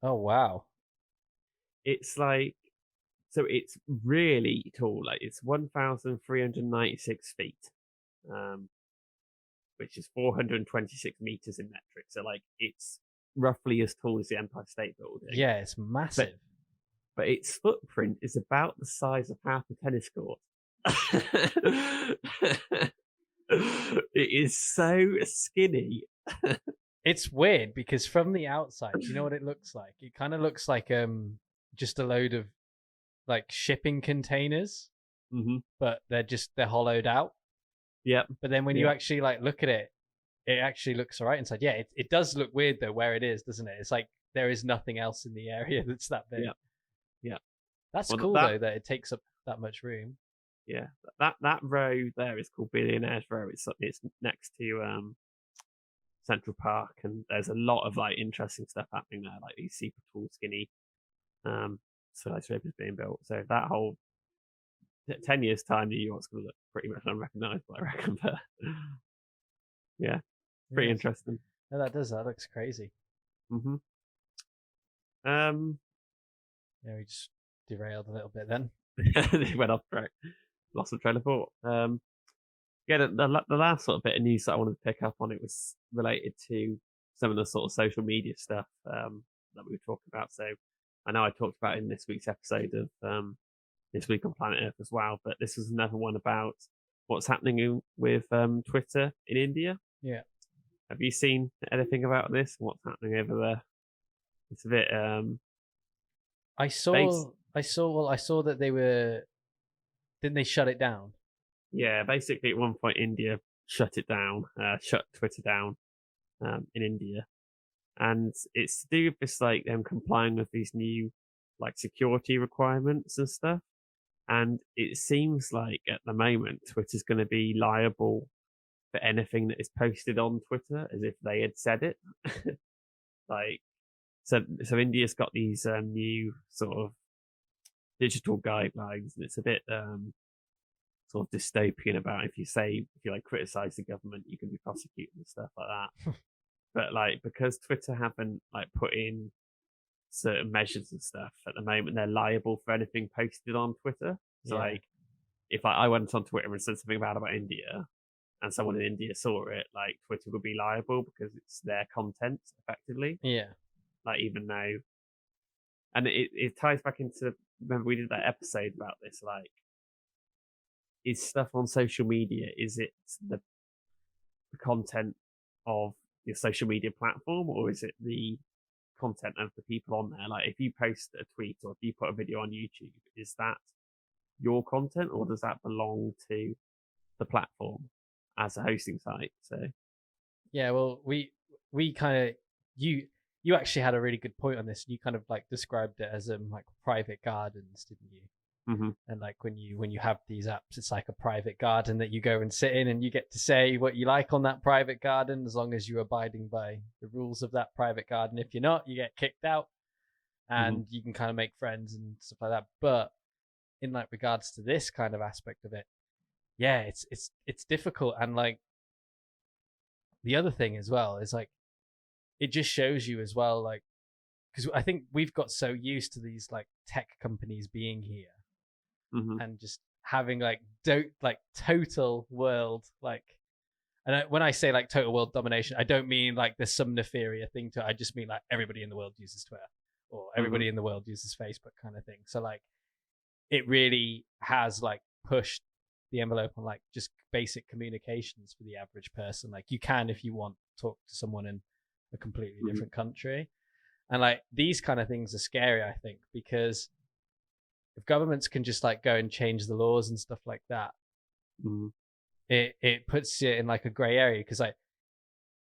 Oh wow. It's like, so it's really tall. Like it's 1,396 feet, um, which is 426 meters in metric. So like it's roughly as tall as the Empire State Building. Yeah, it's massive. But its footprint is about the size of half a tennis court. It is so skinny. It's weird because from the outside, you know what it looks like? It kind of looks like just a load of like shipping containers, but they're hollowed out. Yep. But then when you actually like look at it, it actually looks all right inside. Yeah, it does look weird though where it is, doesn't it? It's like there is nothing else in the area that's that big. Yeah. That's cool though that it takes up that much room. Yeah, that row there is called Billionaires Row. It's next to Central Park, and there's a lot of like interesting stuff happening there, like these super tall, skinny skyscrapers being built. So that whole 10 years time, New York's going to look pretty much unrecognizable, I reckon. But yeah, pretty interesting. No, that looks crazy. Mm-hmm. Yeah, we just derailed a little bit then. They went off track. Lost the train of thought. Yeah, the last sort of bit of news that I wanted to pick up on, it was related to some of the sort of social media stuff that we were talking about. So I know I talked about in this week's episode of This Week on Planet Earth as well, but this was another one about what's happening with Twitter in India. Yeah. Have you seen anything about this? What's happening over there? It's a bit. I saw that they were. Didn't they shut it down? Yeah, basically at one point India shut it down, shut Twitter down in India, and it's to do with this like them complying with these new like security requirements and stuff. And it seems like at the moment Twitter's going to be liable for anything that is posted on Twitter as if they had said it. Like, so India's got these new sort of digital guidelines, and it's a bit sort of dystopian about if you like criticize the government, you can be prosecuted and stuff like that. But like because Twitter haven't like put in certain measures and stuff at the moment, they're liable for anything posted on Twitter. So like if I went on Twitter and said something bad about India and someone in India saw it, like Twitter would be liable because it's their content effectively. Yeah. Like even though, and it ties back into, remember we did that episode about this, like is stuff on social media, is it the content of your social media platform, or is it the content of the people on there? Like if you post a tweet or if you put a video on YouTube, is that your content or does that belong to the platform as a hosting site? So yeah, well we kind of you actually had a really good point on this. You kind of like described it as like private gardens, didn't you? Mm-hmm. And like when you have these apps, it's like a private garden that you go and sit in, and you get to say what you like on that private garden as long as you're abiding by the rules of that private garden. If you're not, you get kicked out, and you can kind of make friends and stuff like that. But in like regards to this kind of aspect of it, yeah, it's difficult. And like the other thing as well is like it just shows you as well, like because I think we've got so used to these like tech companies being here. And just having like total world and when I say like total world domination, I don't mean like there's some nefarious thing to it. I just mean like everybody in the world uses Twitter or everybody in the world uses Facebook kind of thing. So like it really has like pushed the envelope on like just basic communications for the average person. Like you can, if you want, talk to someone in a completely different country. And like these kind of things are scary, I think, because if governments can just like go and change the laws and stuff like that, it puts it in like a gray area. Because like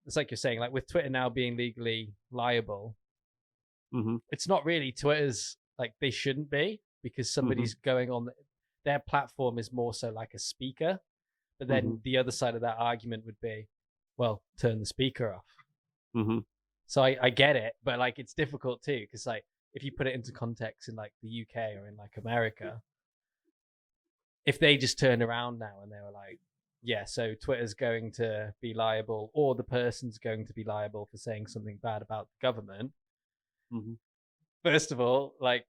it's like you're saying, like with Twitter now being legally liable, it's not really Twitter's, like they shouldn't be, because somebody's going on their platform is more so like a speaker. But then the other side of that argument would be, well, turn the speaker off. So I get it, but like it's difficult too, because like if you put it into context in like the UK or in like America, if they just turned around now and they were like, yeah, so Twitter's going to be liable, or the person's going to be liable for saying something bad about the government, first of all, like,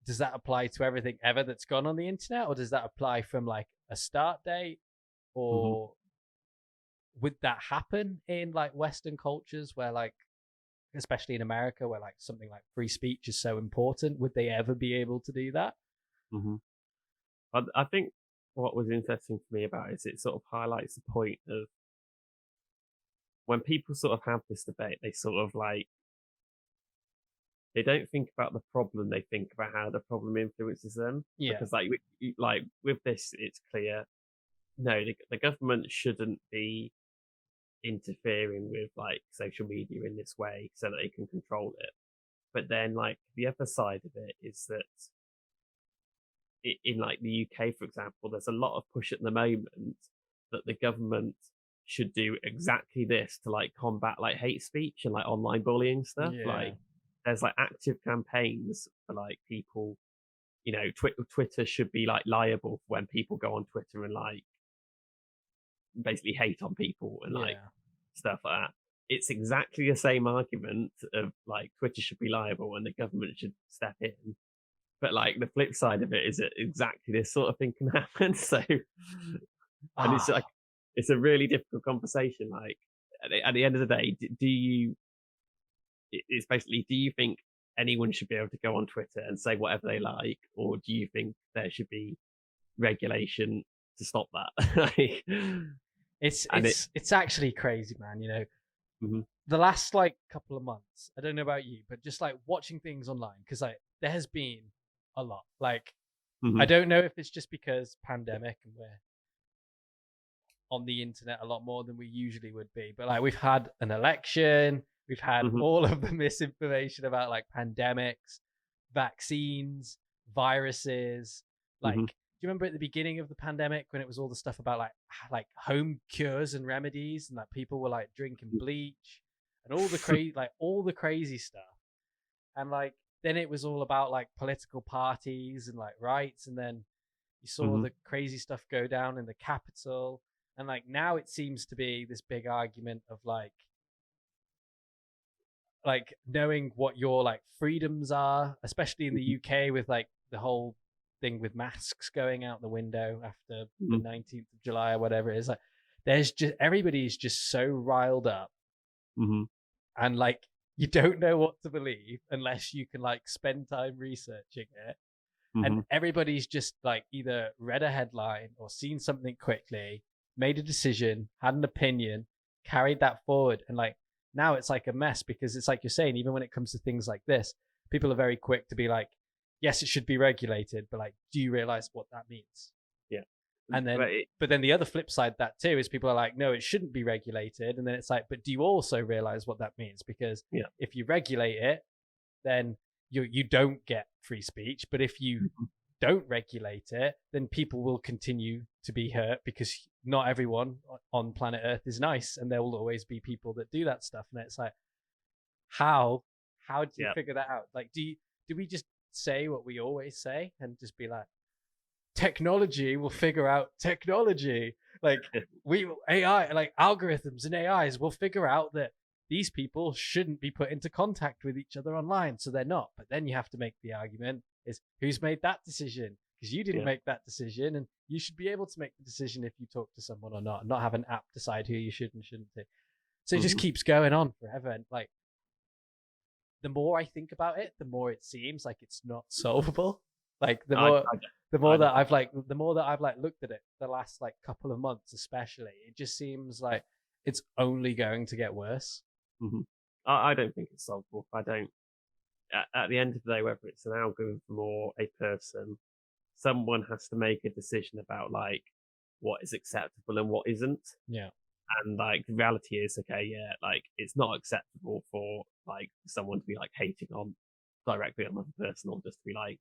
does that apply to everything ever that's gone on the internet, or does that apply from like a start date, Hmm. or would that happen in like Western cultures where like, especially in America, where like something like free speech is so important? Would they ever be able to do that? Hmm. I think what was interesting for me about it is it sort of highlights the point of when people sort of have this debate, they sort of like they don't think about the problem; they think about how the problem influences them. Yeah, Because like with this, it's clear. No, the government shouldn't be interfering with like social media in this way so that they can control it. But then like the other side of it is that in like the UK, for example, there's a lot of push at the moment that the government should do exactly this to like combat like hate speech and like online bullying stuff. yeah, Like there's like active campaigns for like people, Twitter should be like liable for when people go on Twitter and like basically hate on people and like yeah. stuff like that. It's exactly the same argument of like Twitter should be liable and the government should step in. But like the flip side of it is that exactly this sort of thing can happen. So, and it's like Ah, it's a really difficult conversation. Like at the end of the day, do you? It's basically, do you think anyone should be able to go on Twitter and say whatever they like, or do you think there should be regulation to stop that? Like, it's and it. it's it's actually crazy, man. Mhm, The last like couple of months, I don't know about you, but just like watching things online, because like there has been a lot. Like, I mhm, don't know if it's just because pandemic and we're on the internet a lot more than we usually would be, but like we've had an election, we've had mhm, all of the misinformation about like pandemics, vaccines, viruses. Like, mhm, do you remember at the beginning of the pandemic when it was all the stuff about like home cures and remedies, and like people were like drinking bleach and all the crazy stuff, and like then it was all about like political parties and like rights, and then you saw mhm, the crazy stuff go down in the Capitol, and like now it seems to be this big argument of like knowing what your like freedoms are, especially in the mhm, UK with like the whole thing with masks going out the window after the mhm, 19th of July or whatever it is. Like there's just everybody's just so riled up, mhm, and like you don't know what to believe unless you can like spend time researching it, and mhm, everybody's just like either read a headline or seen something quickly, made a decision, had an opinion, carried that forward, and like now it's like a mess because it's like you're saying, even when it comes to things like this, people are very quick to be like, yes, it should be regulated, but like, do you realize what that means? yeah. And then But it, but then the other flip side of that too is people are like, no, it shouldn't be regulated, and then it's like, but do you also realize what that means? Because yeah. if you regulate it, then you don't get free speech. But if you Mhm, don't regulate it, then people will continue to be hurt because not everyone on planet Earth is nice, and there will always be people that do that stuff. And it's like, how how do you yeah. figure that out? Like, do we just say what we always say and just be like, technology will figure out technology? Like we AI, like algorithms and AIs will figure out that these people shouldn't be put into contact with each other online, so they're not. But then you have to make the argument is who's made that decision? Because you didn't Yeah. make that decision, and you should be able to make the decision if you talk to someone or not, and not have an app decide who you should and shouldn't do. So it just Mhm. keeps going on forever. And like the more I think about it, the more it seems like it's not solvable. Like I, I, I don't think. the more that I've like looked at it the last like couple of months, especially, it just seems like it's only going to get worse. Mhm. I don't think it's solvable. I don't. At the end of the day, whether it's an algorithm or a person, someone has to make a decision about like what is acceptable and what isn't. Yeah. And like the reality is, okay, yeah, like it's not acceptable for like someone to be like hating on directly on another person or just to be like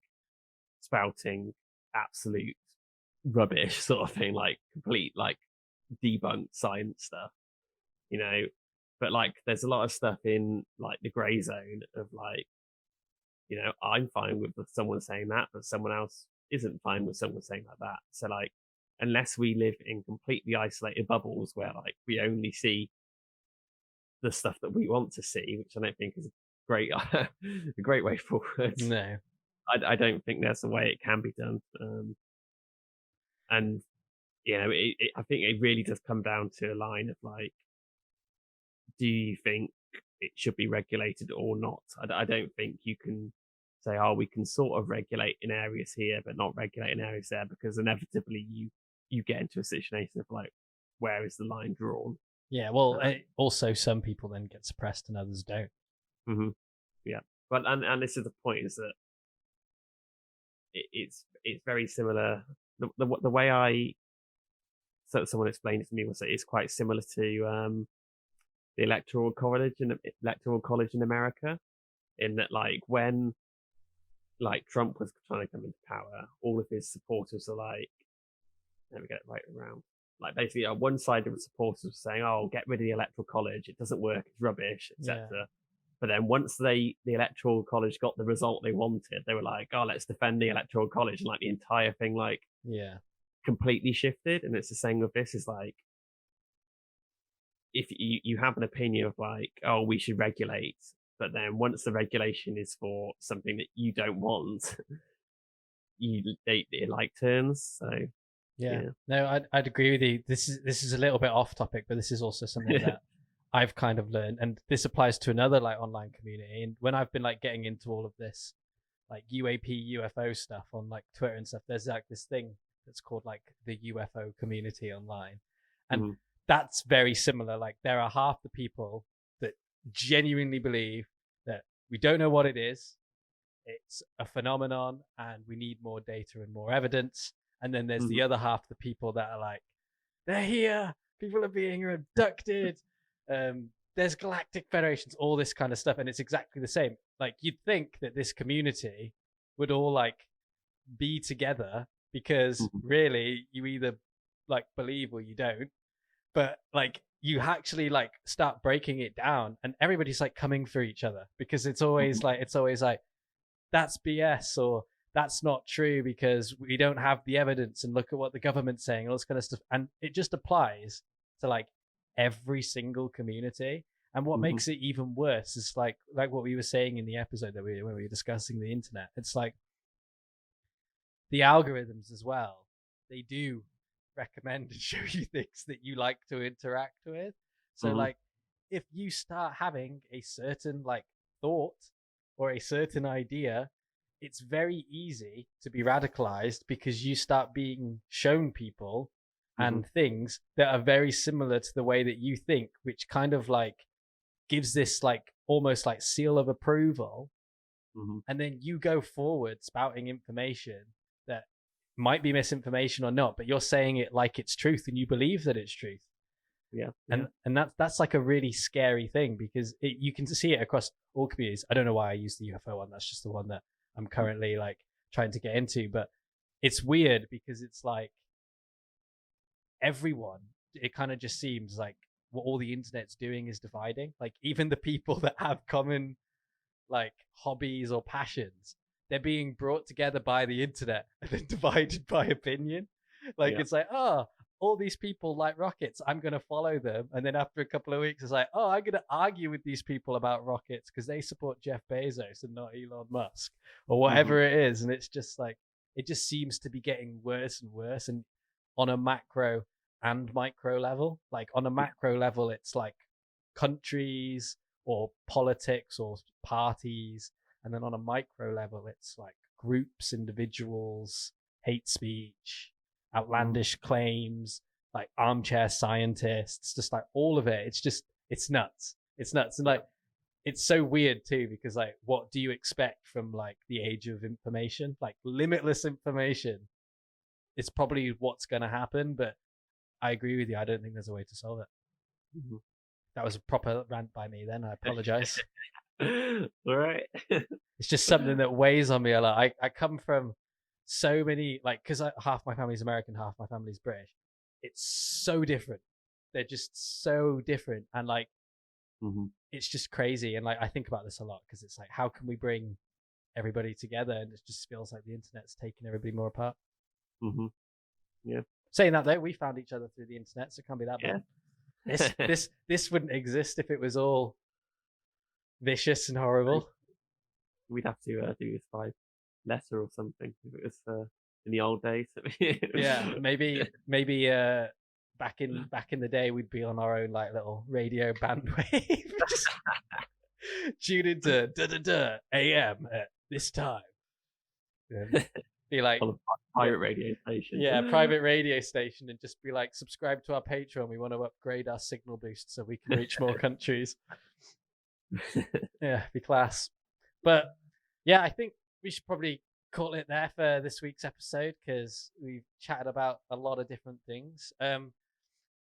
spouting absolute rubbish sort of thing, like complete like debunked science stuff, you know. But like there's a lot of stuff in like the grey zone of like, I'm fine with someone saying that, but someone else isn't fine with someone saying like that. So like unless we live in completely isolated bubbles where like we only see the stuff that we want to see, which I don't think is great a great way forward. No. I don't think there's a way it can be done. And I think it really does come down to a line of like, do you think it should be regulated or not? I don't think you can say, oh, we can sort of regulate in areas here, but not regulate in areas there, because inevitably you get into a situation of like, where is the line drawn? Yeah, well, also some people then get suppressed and others don't. Mm-hmm. Yeah, but and this is the point, is that it's very similar. The way someone explained it to me was that it's quite similar to the electoral college in America, in that like when like Trump was trying to come into power, all of his supporters are like, let me get it right around. Like basically on one side of the supporters were saying, oh, get rid of the electoral college, it doesn't work, it's rubbish, etc. Yeah. But then once the electoral college got the result they wanted, they were like, oh, let's defend the electoral college, and like the entire thing like completely shifted. And it's the same with this, is like, if you have an opinion of like, oh, we should regulate, but then once the regulation is for something that you don't want, it like turns. So yeah. No, I'd agree with you. This is a little bit off topic, but this is also something that I've kind of learned, and this applies to another like online community. And when I've been like getting into all of this like UAP UFO stuff on like Twitter and stuff, there's like this thing that's called like the UFO community online, and that's very similar. Like there are half the people that genuinely believe that we don't know what it is, it's a phenomenon, and we need more data and more evidence. And then there's the other half the people that are like, they're here, people are being abducted, there's galactic federations, all this kind of stuff. And it's exactly the same. Like you'd think that this community would all like be together, because really you either like believe or you don't. But like you actually like start breaking it down, and everybody's like coming for each other, because it's always like that's BS, or that's not true because we don't have the evidence, and look at what the government's saying, all this kind of stuff. And it just applies to like every single community. And what makes it even worse is like what we were saying in the episode that when we were discussing the internet, it's like the algorithms as well, they do recommend and show you things that you like to interact with. So like if you start having a certain like thought or a certain idea, it's very easy to be radicalized, because you start being shown people and things that are very similar to the way that you think, which kind of like gives this like almost like seal of approval. And then you go forward spouting information that might be misinformation or not, but you're saying it like it's truth, and you believe that it's truth. And that's like a really scary thing, because you can see it across all communities. I don't know why I use the UFO one. That's just the one that I'm currently like trying to get into, but it's weird because it's like everyone, it kind of just seems like what all the internet's doing is dividing. Like even the people that have common like hobbies or passions, they're being brought together by the internet and then divided by opinion. Like it's like, oh, all these people like rockets, I'm going to follow them. And then after a couple of weeks, it's like, oh, I'm going to argue with these people about rockets because they support Jeff Bezos and not Elon Musk, or whatever it is. And it's just like, it just seems to be getting worse and worse. And on a macro and micro level, like on a macro level, it's like countries or politics or parties. And then on a micro level, it's like groups, individuals, hate speech, outlandish claims, like armchair scientists, just like all of it. It's nuts. It's nuts. And like, it's so weird too, because like, what do you expect from like the age of information? Like limitless information. It's probably what's going to happen, but I agree with you. I don't think there's a way to solve it. That was a proper rant by me then. I apologize. All right. It's just something that weighs on me a lot. I come from so many, like, because half my family's American, half my family's British. It's so different. They're just so different. And like, it's just crazy. And like, I think about this a lot, because it's like, how can we bring everybody together? And it just feels like the internet's taking everybody more apart. Yeah. Saying that though, we found each other through the internet, so it can't be that bad. This wouldn't exist if it was all, vicious and horrible. We'd have to do this by letter or something if it was in the old days. Yeah, maybe back in the day we'd be on our own like little radio bandwave. Just tune into AM at this time. Be like on a pirate radio station. Yeah, private radio station, and just be like, subscribe to our Patreon. We want to upgrade our signal boost so we can reach more countries. Yeah, be class. But yeah, I think we should probably call it there for this week's episode because we've chatted about a lot of different things.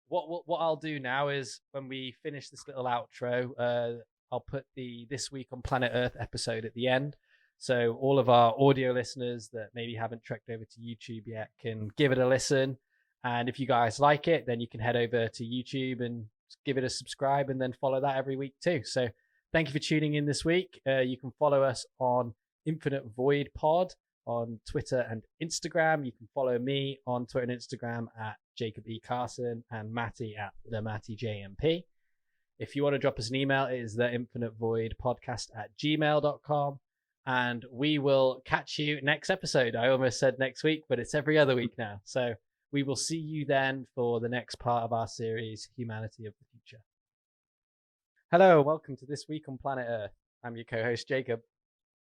What I'll do now is when we finish this little outro, I'll put the This Week on Planet Earth episode at the end. So all of our audio listeners that maybe haven't trekked over to YouTube yet can give it a listen. And if you guys like it, then you can head over to YouTube and give it a subscribe and then follow that every week too. So thank you for tuning in this week. You can follow us on Infinite Void Pod on Twitter and Instagram. You can follow me on Twitter and Instagram at Jacob E. Carson and Matty at the Matty JMP. If you want to drop us an email, it is the infinitevoidpodcast@gmail.com. And we will catch you next episode. I almost said next week, but it's every other week now. So we will see you then for the next part of our series, Humanity of the Future. Hello, welcome to This Week on Planet Earth. I'm your co-host, Jacob.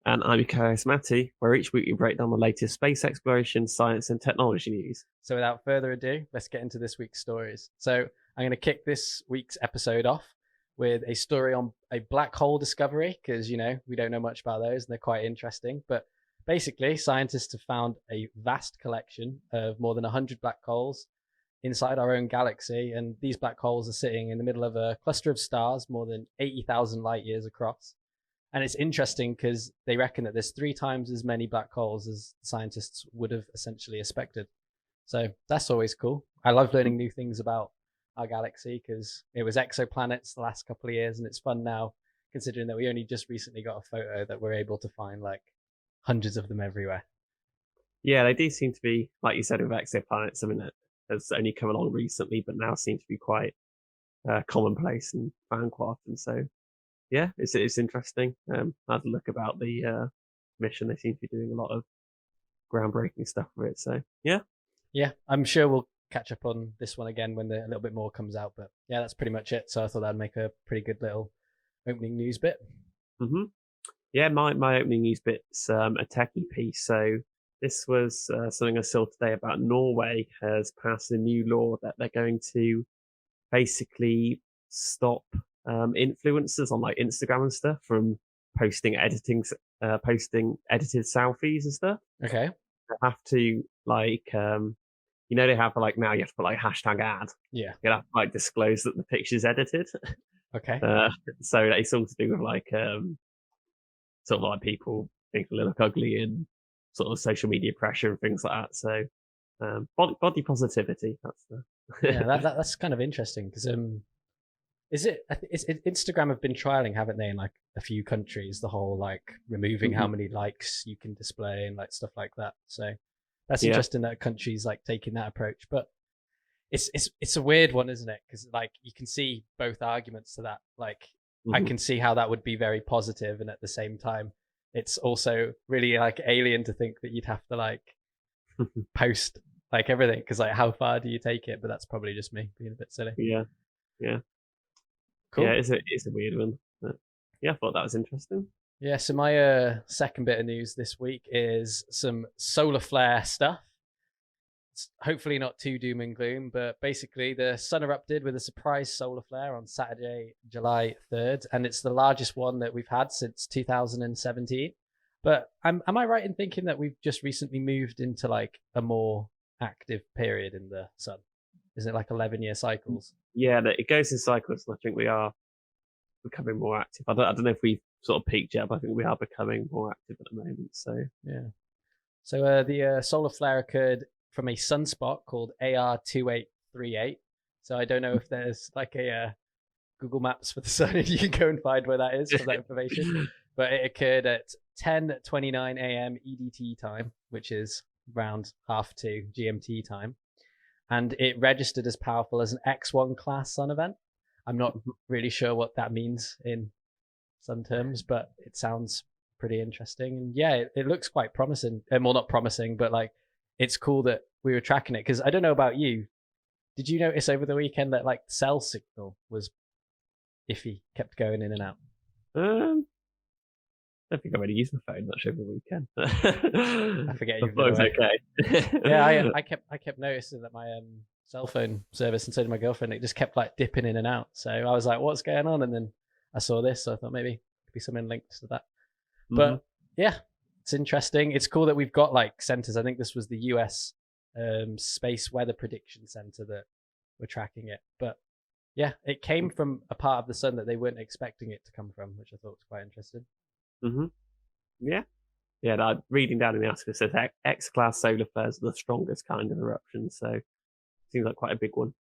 And I'm your co-host, Matty, where each week we break down the latest space exploration, science, and technology news. So without further ado, let's get into this week's stories. So I'm going to kick this week's episode off with a story on a black hole discovery, because, you know, we don't know much about those and they're quite interesting. But basically, scientists have found a vast collection of more than 100 black holes inside our own galaxy. And these black holes are sitting in the middle of a cluster of stars more than 80,000 light years across. And it's interesting because they reckon that there's 3 times as many black holes as scientists would have essentially expected. So that's always cool. I love learning new things about our galaxy because it was exoplanets the last couple of years, and it's fun now considering that we only just recently got a photo that we're able to find like hundreds of them everywhere. Yeah, they do seem to be, like you said, with exoplanets, something that has only come along recently, but now seem to be quite commonplace and found quite often. So yeah, it's interesting. I had a look about the mission. They seem to be doing a lot of groundbreaking stuff with it. So yeah, I'm sure we'll catch up on this one again when a little bit more comes out. But yeah, that's pretty much it. So I thought that'd make a pretty good little opening news bit. Mm-hmm. Yeah, my opening news bit's a techie piece. So this was something I saw today about Norway has passed a new law that they're going to basically stop influencers on like Instagram and stuff from posting edited selfies and stuff. Okay. They have to like you know, they have like now you have to put like hashtag ad. Yeah. You have to like disclose that the picture's edited. Okay. So it's all to do with like sort of like people think they look ugly and sort of social media pressure and things like that. So body positivity. That's the yeah. That's kind of interesting because Instagram have been trialing, haven't they, in like a few countries, the whole like removing how many likes you can display and like stuff like that. So that's interesting that countries like taking that approach. But it's a weird one, isn't it? Because like you can see both arguments to that. Like I can see how that would be very positive, and at the same time, it's also really like alien to think that you'd have to like post like everything, because like how far do you take it? But that's probably just me being a bit silly. Yeah. Cool. Yeah, it's a weird one. But yeah, I thought that was interesting. Yeah, so my second bit of news this week is some solar flare stuff. It's hopefully not too doom and gloom, but basically the sun erupted with a surprise solar flare on Saturday, July 3rd, and it's the largest one that we've had since 2017. But am I right in thinking that we've just recently moved into like a more active period in the sun? Is it like 11-year cycles? Yeah, it goes in cycles, and I think we are becoming more active. I don't know if we've sort of peaked yet, but I think we are becoming more active at the moment. So yeah. So the solar flare occurred from a sunspot called AR2838. So I don't know if there's like a Google Maps for the sun, and you can go and find where that is for that information. But it occurred at 10:29 a.m. EDT time, which is around 2:30 GMT time. And it registered as powerful as an X1 class sun event. I'm not really sure what that means in some terms, but it sounds pretty interesting. And yeah, it looks quite promising. Well, not promising, but like it's cool that we were tracking it, because I don't know about you. Did you notice over the weekend that like the cell signal was iffy, kept going in and out? I don't think I've already used my phone much over the weekend. I forget you've That was been away. okay. Yeah, I kept noticing that my cell phone service, and so did my girlfriend, it just kept like dipping in and out. So I was like, what's going on? And then I saw this, so I thought maybe it could be something linked to that. But yeah, it's interesting. It's cool that we've got like centers. I think this was the US Space Weather Prediction Center that were tracking it. But yeah, it came from a part of the sun that they weren't expecting it to come from, which I thought was quite interesting. Yeah. Reading down in the article, it says X-class solar flares are the strongest kind of eruption, so it seems like quite a big one.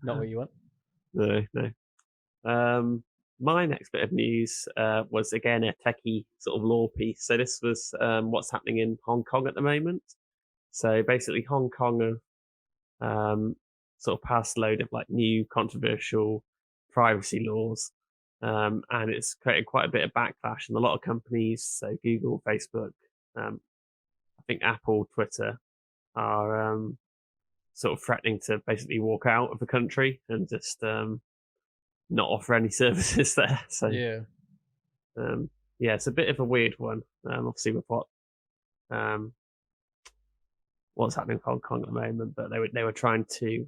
Not what you want. No. My next bit of news was again a techie sort of law piece. So this was what's happening in Hong Kong at the moment. So basically, Hong Kong have sort of passed a load of like new controversial privacy laws. And it's created quite a bit of backlash, and a lot of companies, so Google, Facebook, I think Apple, Twitter, are sort of threatening to basically walk out of the country and just not offer any services there. So it's a bit of a weird one. Obviously with what's happening in Hong Kong at the moment, but they were trying to.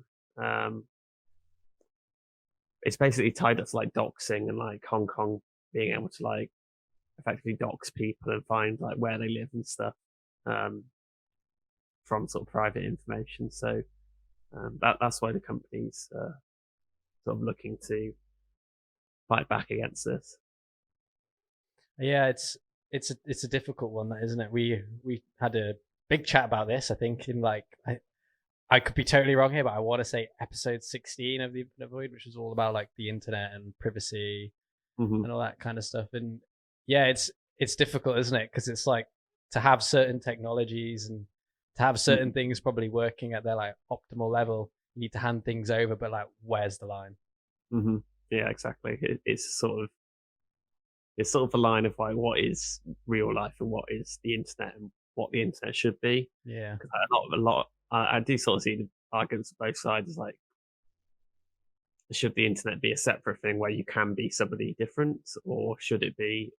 It's basically tied up to like doxing and like Hong Kong being able to like effectively dox people and find like where they live and stuff from sort of private information. So that's why the company's sort of looking to fight back against this. Yeah, it's a difficult one, that, isn't it? We had a big chat about this, I think, in like I could be totally wrong here, but I want to say episode 16 of The Infinite Void, which was all about like the internet and privacy and all that kind of stuff. And yeah, it's difficult, isn't it? Because it's like to have certain technologies and to have certain things probably working at their like optimal level, you need to hand things over, but like, where's the line? Yeah, exactly. It's sort of the line of like what is real life and what is the internet and what the internet should be. Yeah, because I do sort of see the arguments on both sides. Like, should the internet be a separate thing where you can be somebody different, or should it be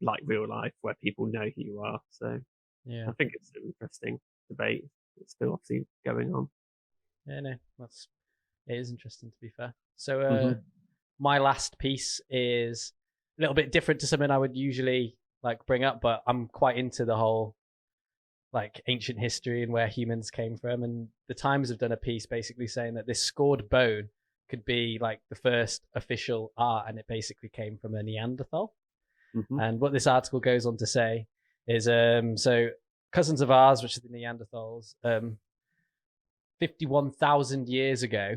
like real life where people know who you are? So yeah, I think it's an interesting debate. It's still obviously going on. Yeah, no, it is interesting, to be fair. So my last piece is a little bit different to something I would usually like bring up, but I'm quite into the whole like ancient history and where humans came from. And the Times have done a piece basically saying that this scored bone could be like the first official art, and it basically came from a Neanderthal. And what this article goes on to say is so cousins of ours, which are the Neanderthals, 51,000 years ago,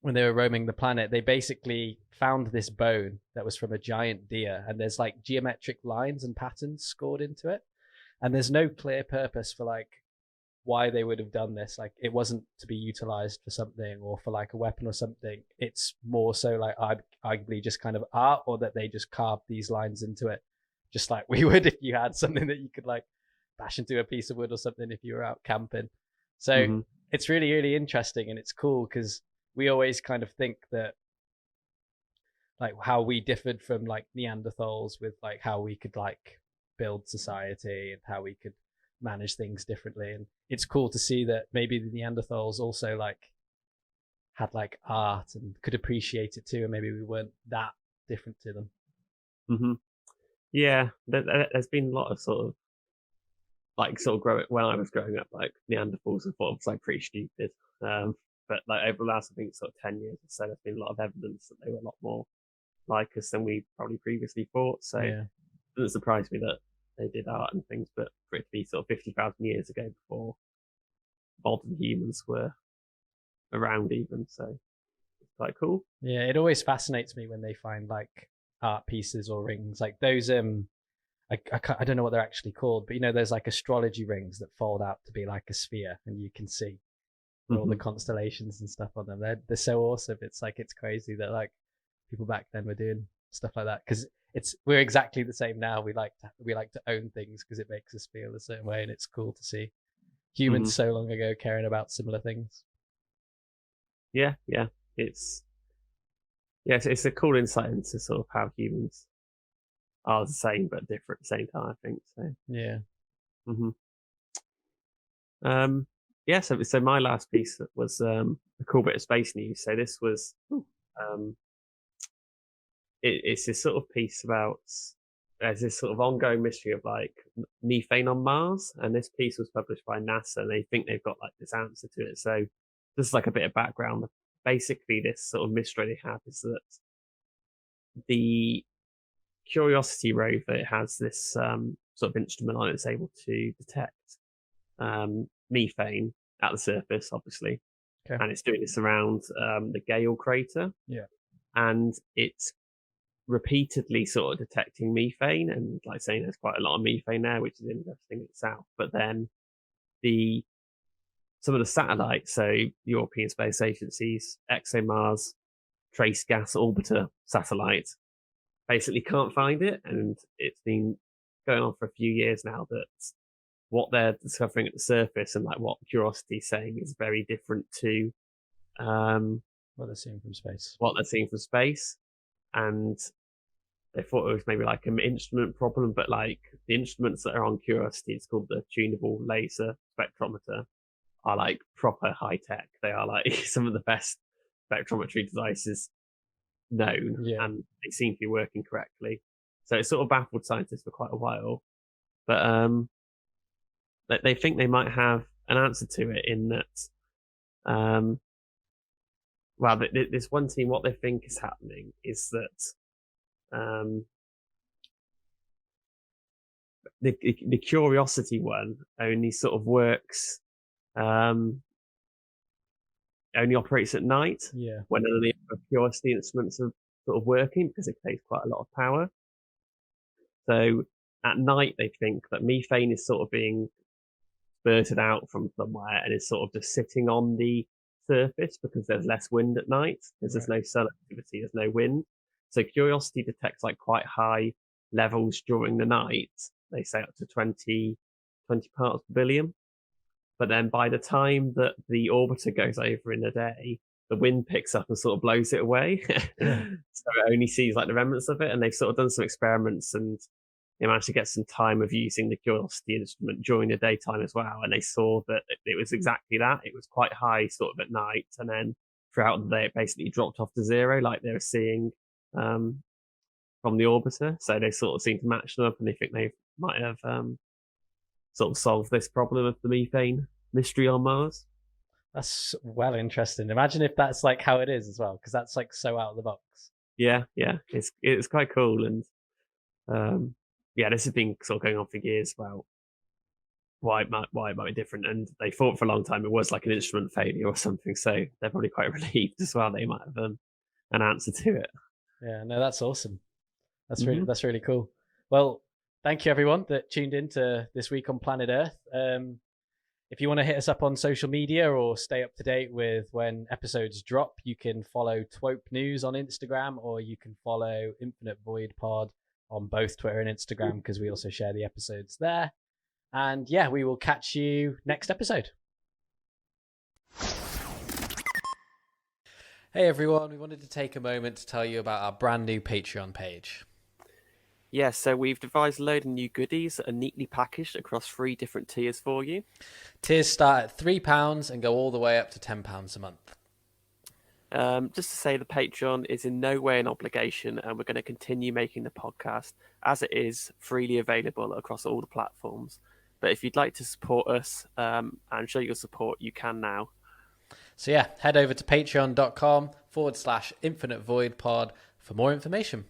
when they were roaming the planet, they basically found this bone that was from a giant deer, and there's like geometric lines and patterns scored into it. And there's no clear purpose for like why they would have done this. Like, it wasn't to be utilized for something or for like a weapon or something. It's more so like arguably just kind of art, or that they just carved these lines into it, just like we would if you had something that you could like bash into a piece of wood or something if you were out camping. So it's really, really interesting, and it's cool because we always kind of think that like how we differed from like Neanderthals with like how we could like build society and how we could manage things differently. And it's cool to see that maybe the Neanderthals also like had like art and could appreciate it too, and maybe we weren't that different to them. Yeah, there's been a lot of sort of growing when I was growing up, like Neanderthals I thought was like pretty stupid, but like over the last I think sort of 10 years or so, there's been a lot of evidence that they were a lot more like us than we probably previously thought. So it doesn't surprise me that they did art and things, but for it to be sort of 50,000 years ago before modern humans were around even, so it's quite cool. Yeah, it always fascinates me when they find like art pieces or rings like those. I don't know what they're actually called, but you know, there's like astrology rings that fold out to be like a sphere, and you can see all the constellations and stuff on them. They're so awesome. It's like, it's crazy that like people back then were doing stuff like that, because we're exactly the same now. We like to own things because it makes us feel a certain way, and it's cool to see humans so long ago caring about similar things. Yeah, it's a cool insight into sort of how humans are the same but different at the same time, I think. So Yeah. So my last piece was a cool bit of space news. So this was it's this sort of piece about there's this sort of ongoing mystery of like methane on Mars, and this piece was published by NASA, and they think they've got like this answer to it. So just like a bit of background, basically this sort of mystery they have is that the Curiosity rover, it has this sort of instrument on it that's able to detect methane at the surface, obviously. Okay. And it's doing this around the Gale crater. Yeah. And it's repeatedly sort of detecting methane, and like saying there's quite a lot of methane there, which is interesting itself. But then some of the satellites, so European Space Agency's ExoMars Trace Gas Orbiter satellite, basically can't find it, and it's been going on for a few years now that what they're discovering at the surface and like what Curiosity is saying is very different to what they're seeing from space. And they thought it was maybe like an instrument problem, but like the instruments that are on Curiosity, it's called the tunable laser spectrometer, are like proper high tech. They are like some of the best spectrometry devices known, and they seem to be working correctly. So it sort of baffled scientists for quite a while, but they think they might have an answer to it in that this one team, what they think is happening is that the Curiosity one only sort of works, only operates at night, when none of the other Curiosity instruments are sort of working, because it takes quite a lot of power. So at night, they think that methane is sort of being spurted out from somewhere and is sort of just sitting on the surface because there's less wind at night, because there's no sun activity, there's no wind. So Curiosity detects like quite high levels during the night. They say up to 20 parts per billion. But then by the time that the orbiter goes over in the day, the wind picks up and sort of blows it away. So it only sees like the remnants of it. And they've sort of done some experiments, and they managed to get some time of using the Curiosity instrument during the daytime as well. And they saw that it was exactly that. It was quite high sort of at night. And then throughout the day, it basically dropped off to zero, like they were seeing from the orbiter. So they sort of seem to match them up, and they think they might have sort of solved this problem of the methane mystery on Mars. That's well interesting. Imagine if that's like how it is as well, because that's like so out of the box. Yeah, it's quite cool. And this has been sort of going on for years about why it might be different, and they thought for a long time it was like an instrument failure or something, so they're probably quite relieved as well they might have an answer to it. Yeah, no, that's awesome. That's really cool. Well, thank you everyone that tuned in to this week on Planet Earth. If you want to hit us up on social media or stay up to date with when episodes drop, you can follow Twope News on Instagram, or you can follow Infinite Void Pod on both Twitter and Instagram, because we also share the episodes there. And yeah, we will catch you next episode. Hey everyone, we wanted to take a moment to tell you about our brand new Patreon page. Yeah, so we've devised a load of new goodies that are neatly packaged across 3 different tiers for you. Tiers start at £3 and go all the way up to £10 a month. Just to say, the Patreon is in no way an obligation, and we're going to continue making the podcast as it is, freely available across all the platforms. But if you'd like to support us and show your support, you can now. So yeah, head over to patreon.com/Infinite Void Pod for more information.